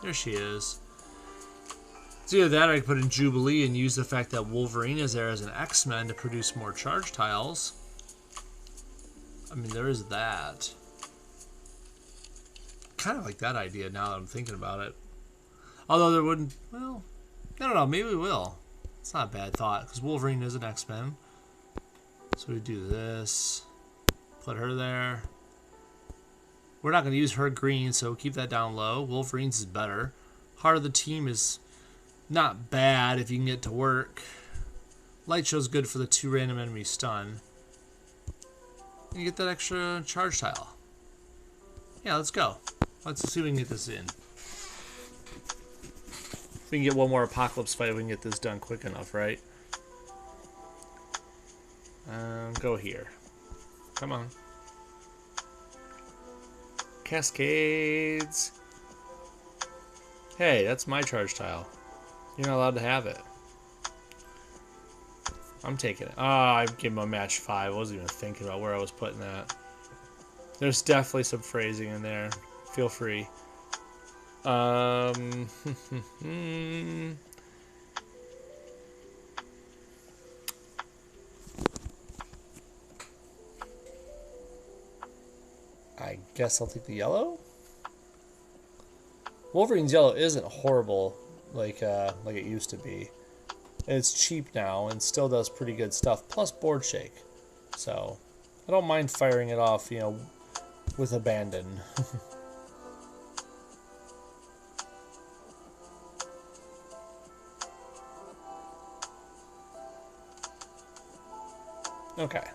there she is. It's either that or I could put in Jubilee and use the fact that Wolverine is there as an X-Men to produce more charge tiles. I mean, there is that. Kind of like that idea now that I'm thinking about it. Although there wouldn't, well, I don't know, maybe we will. It's not a bad thought, because Wolverine is an X-Men. So we do this, put her there. We're not going to use her green, so keep that down low. Wolverine's is better. Heart of the team is not bad if you can get to work. Light show's good for the 2 random enemy stun. You get that extra charge tile. Yeah, let's go. Let's see if we can get this in. If we can get one more apocalypse fight, we can get this done quick enough, right? Go here. Come on. Cascades. Hey, that's my charge tile. You're not allowed to have it. I'm taking it. Ah, I gave him a match 5. I wasn't even thinking about where I was putting that. There's definitely some phrasing in there. Feel free. I guess I'll take the yellow. Wolverine's yellow isn't horrible like it used to be. It's cheap now and still does pretty good stuff. Plus board shake, so I don't mind firing it off, you know, with abandon. Okay.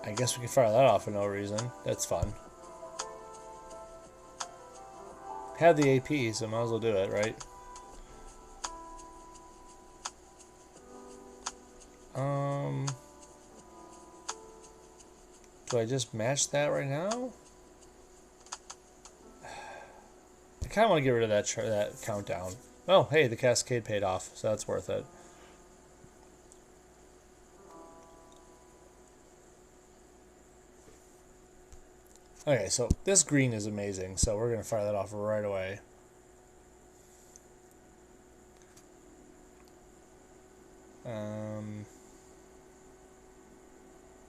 I guess we can fire that off for no reason. That's fun. Had the AP, so might as well do it, right? Do I just match that right now? I kind of want to get rid of that countdown. Oh, hey, the cascade paid off, so that's worth it. Okay, so this green is amazing, so we're going to fire that off right away.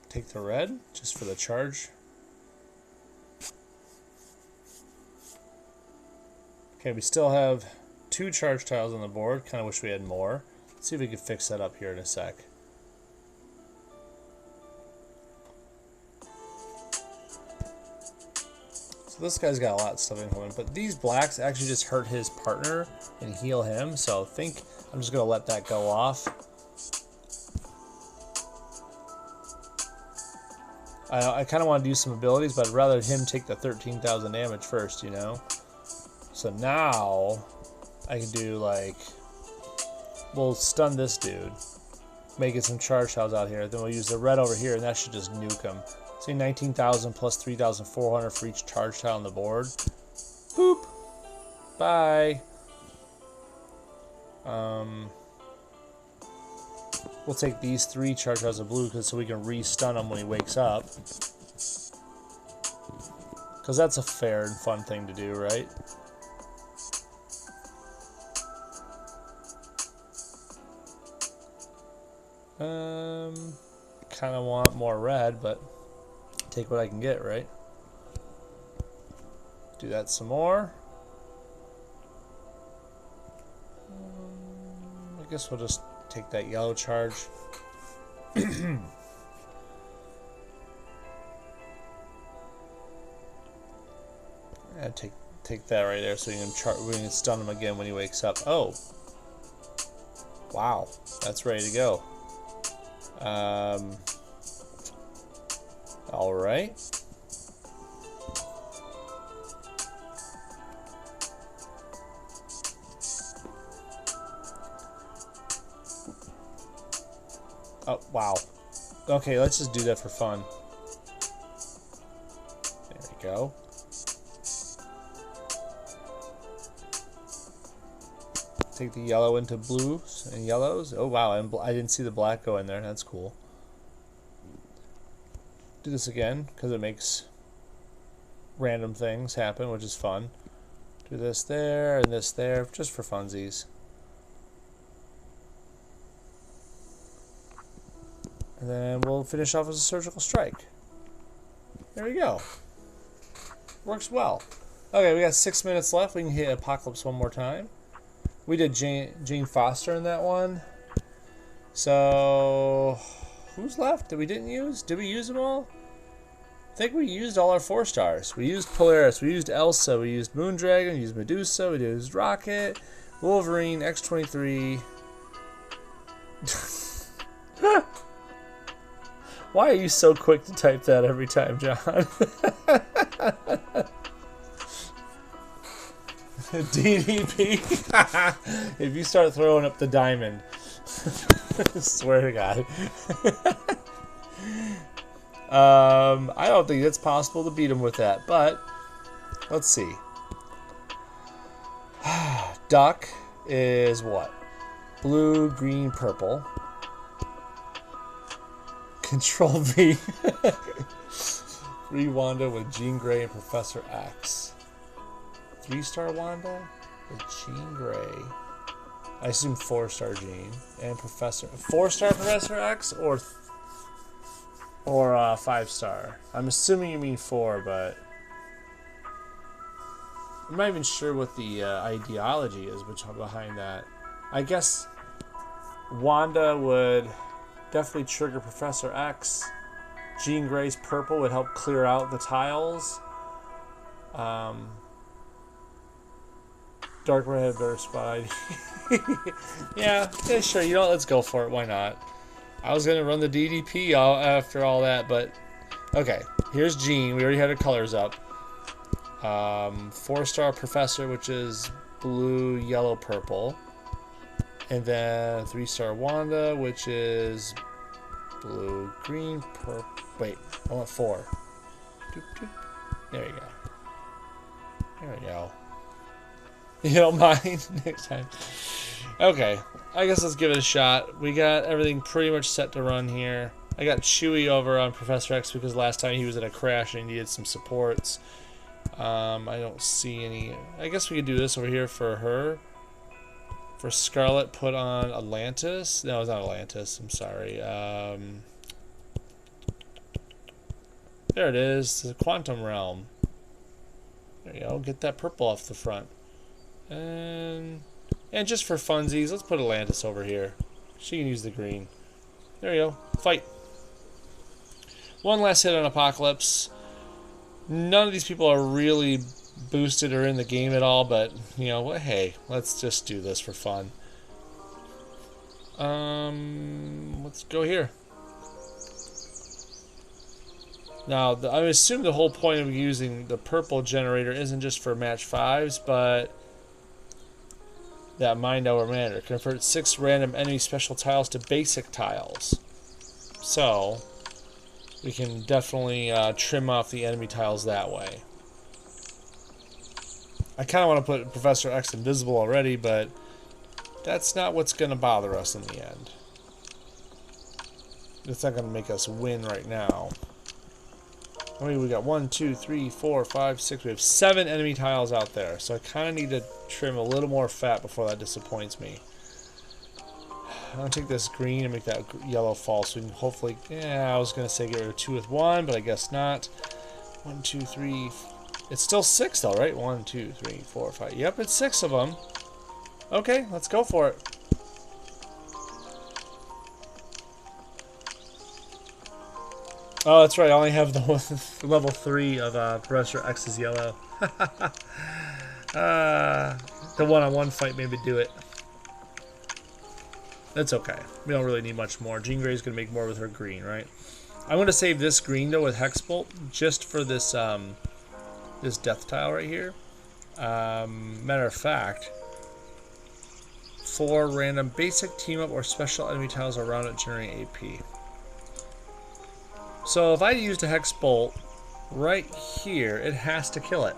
Take the red, just for the charge. Okay, we still have 2 charge tiles on the board. Kind of wish we had more. Let's see if we can fix that up here in a sec. So this guy's got a lot of stuff in him, but these blacks actually just hurt his partner and heal him, so I think I'm just going to let that go off. I kind of want to do some abilities, but I'd rather him take the 13,000 damage first, you know? So now I can do, like, we'll stun this dude, make it some charge tiles out here, then we'll use the red over here, and that should just nuke him. See, 19,000 plus 3,400 for each charge tile on the board. Boop. Bye. We'll take these 3 charge tiles of blue so we can re-stun him when he wakes up. Because that's a fair and fun thing to do, right? Kind of want more red, but take what I can get, right? Do that some more. I guess we'll just take that yellow charge. And take that right there so we can stun him again when he wakes up. Oh, wow, that's ready to go. All right. Oh, wow. Okay, let's just do that for fun. There we go. Take the yellow into blues and yellows. Oh, wow, I didn't see the black go in there. That's cool. Do this again, because it makes random things happen, which is fun. Do this there and this there, just for funsies. And then we'll finish off with a surgical strike. There we go. Works well. Okay, we got 6 minutes left. We can hit Apocalypse one more time. We did Jane Foster in that one. So, who's left that we didn't use? Did we use them all? I think we used all our 4 stars. We used Polaris, we used Elsa, we used Moondragon, we used Medusa, we used Rocket, Wolverine, X-23. Why are you so quick to type that every time, John? DDP. If you start throwing up the diamond, I swear to God. I don't think it's possible to beat him with that, but let's see. Duck is what? Blue, green, purple. Control V. Free Wanda with Jean Grey and Professor X. 3-star Wanda with Jean Grey. I assume 4-star Jean and Professor. 4-star Professor X or 5-star. I'm assuming you mean 4, but I'm not even sure what the ideology is behind that. I guess Wanda would definitely trigger Professor X. Jean Grey's purple would help clear out the tiles. Dark Red had better spot ID. yeah, sure. You know, let's go for it. Why not? I was gonna run the DDP after all that, but okay. Here's Jean. We already had her colors up. 4-star Professor, which is blue, yellow, purple, and then 3-star Wanda, which is blue, green, purple. Wait, I want 4. Doop, doop. There you go. There we go. You don't mind next time. Okay, I guess let's give it a shot. We got everything pretty much set to run here. I got Chewie over on Professor X because last time he was in a crash and he needed some supports. I don't see any. I guess we could do this over here for her. For Scarlet, put on Atlantis. No, it's not Atlantis. I'm sorry. There it is. The Quantum Realm. There you go. Get that purple off the front. And just for funsies, let's put Atlantis over here. She can use the green. There you go. Fight. One last hit on Apocalypse. None of these people are really boosted or in the game at all, but, you know, hey, let's just do this for fun. Let's go here. Now, I assume the whole point of using the purple generator isn't just for match 5s, but that Mind Over Matter converts 6 random enemy special tiles to basic tiles. So we can definitely trim off the enemy tiles that way. I kind of want to put Professor X invisible already, but that's not what's going to bother us in the end. It's not going to make us win right now. I mean, we got 1, 2, 3, 4, 5, 6. We have 7 enemy tiles out there, so I kind of need to trim a little more fat before that disappoints me. I'm going to take this green and make that yellow fall, so we can hopefully... Yeah, I was going to say get rid of 2 with 1, but I guess not. 1, 2, 3... It's still 6 though, right? 1, 2, 3, 4, 5. Yep, it's 6 of them. Okay, let's go for it. Oh, that's right. I only have the level 3 of Professor X's yellow. The one-on-one fight made me do it. That's okay. We don't really need much more. Jean Grey's going to make more with her green, right? I'm going to save this green, though, with Hexbolt just for this this death tile right here. Matter of fact, 4 random basic team-up or special enemy tiles around it generate AP. So if I used a Hex Bolt right here, it has to kill it.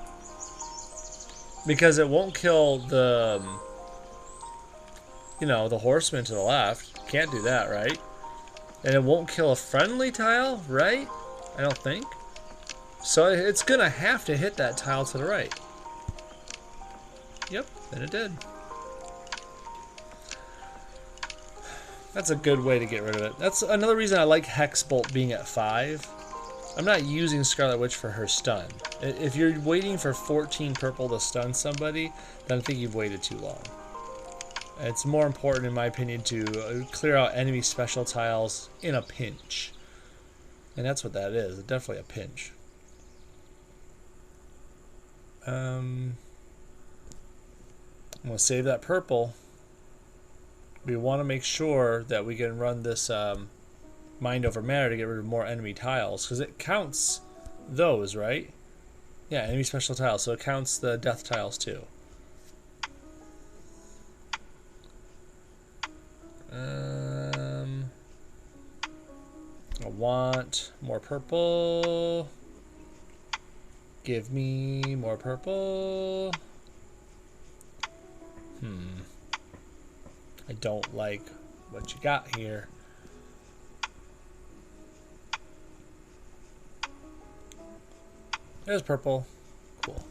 Because it won't kill the, you know, the horseman to the left. Can't do that, right? And it won't kill a friendly tile, right? I don't think. So it's going to have to hit that tile to the right. And it did. That's a good way to get rid of it. That's another reason I like Hex Bolt being at 5. I'm not using Scarlet Witch for her stun. If you're waiting for 14 purple to stun somebody, then I think you've waited too long. It's more important, in my opinion, to clear out enemy special tiles in a pinch. And that's what that is. It's definitely a pinch. I'm going to save that purple. We want to make sure that we can run this Mind Over Matter to get rid of more enemy tiles. Because it counts those, right? Yeah, enemy special tiles. So it counts the death tiles too. I want more purple. Give me more purple. I don't like what you got here. There's purple. Cool.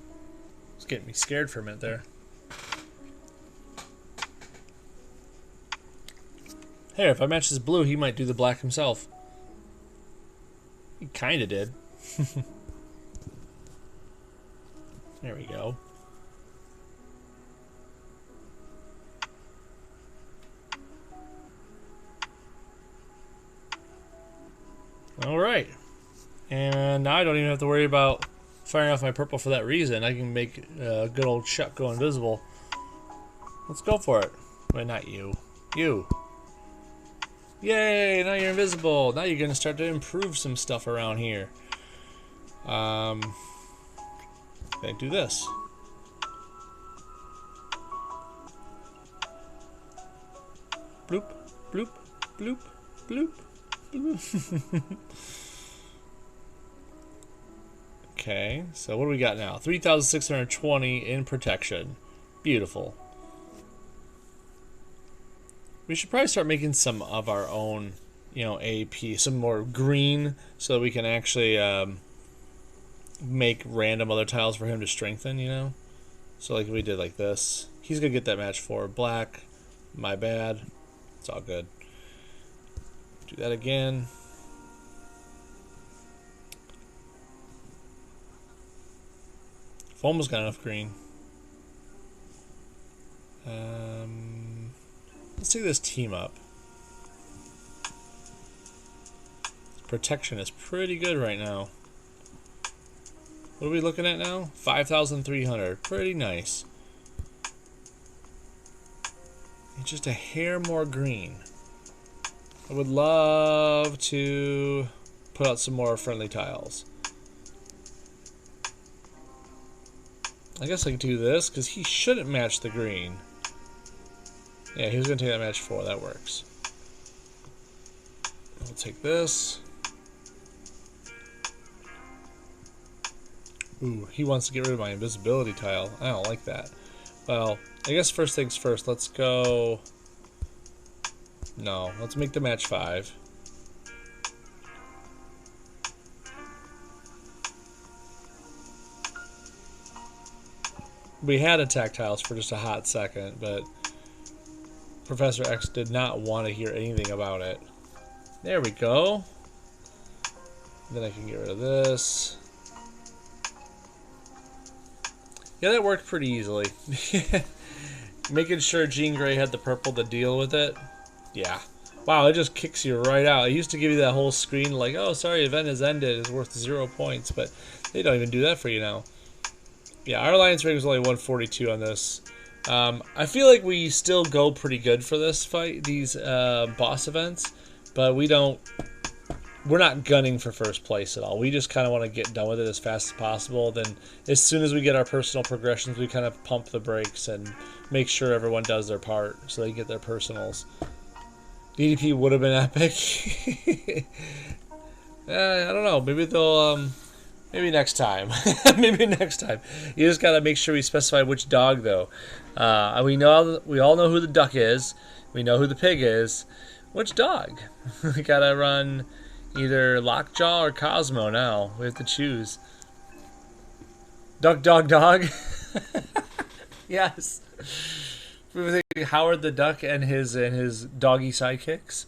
It's getting me scared for a minute there. Hey, if I match this blue, he might do the black himself. He kinda did. There we go. Alright. And now I don't even have to worry about firing off my purple for that reason. I can make a good old Chuck go invisible. Let's go for it. Wait, not you. You. Yay, now you're invisible. Now you're going to start to improve some stuff around here. Gonna do this. Bloop, bloop, bloop, bloop, bloop. Okay, so what do we got now? 3,620 in protection. Beautiful. We should probably start making some of our own, AP, some more green, so that we can actually make random other tiles for him to strengthen, So like we did like this. He's going to get that match for black. My bad. It's all good. Do that again. I've almost got enough green. Let's take this team up. Protection is pretty good right now. What are we looking at now? 5,300. Pretty nice. And just a hair more green. I would love to put out some more friendly tiles. I guess I could do this, because he shouldn't match the green. Yeah, he was going to take that match 4. That works. I'll take this. Ooh, he wants to get rid of my invisibility tile. I don't like that. Well, I guess first things first. Let's go... No, let's make the match 5. We had attack tiles for just a hot second, but Professor X did not want to hear anything about it. There we go. Then I can get rid of this. Yeah, that worked pretty easily. Making sure Jean Grey had the purple to deal with it. Yeah. Wow, it just kicks you right out. It used to give you that whole screen like, oh, sorry, event has ended. It's worth 0 points, but they don't even do that for you now. Yeah, our alliance rating was only 142 on this. I feel like we still go pretty good for this fight, these boss events, but we're not gunning for first place at all. We just kind of want to get done with it as fast as possible. Then as soon as we get our personal progressions, we kind of pump the brakes and make sure everyone does their part so they get their personals. DDP would have been epic. I don't know. Maybe they'll... Maybe next time. Maybe next time. You just gotta make sure we specify which dog, though. We all know who the duck is. We know who the pig is. Which dog? We gotta run either Lockjaw or Cosmo now. We have to choose. Duck, dog, dog. Yes. Howard the Duck and his doggy sidekicks.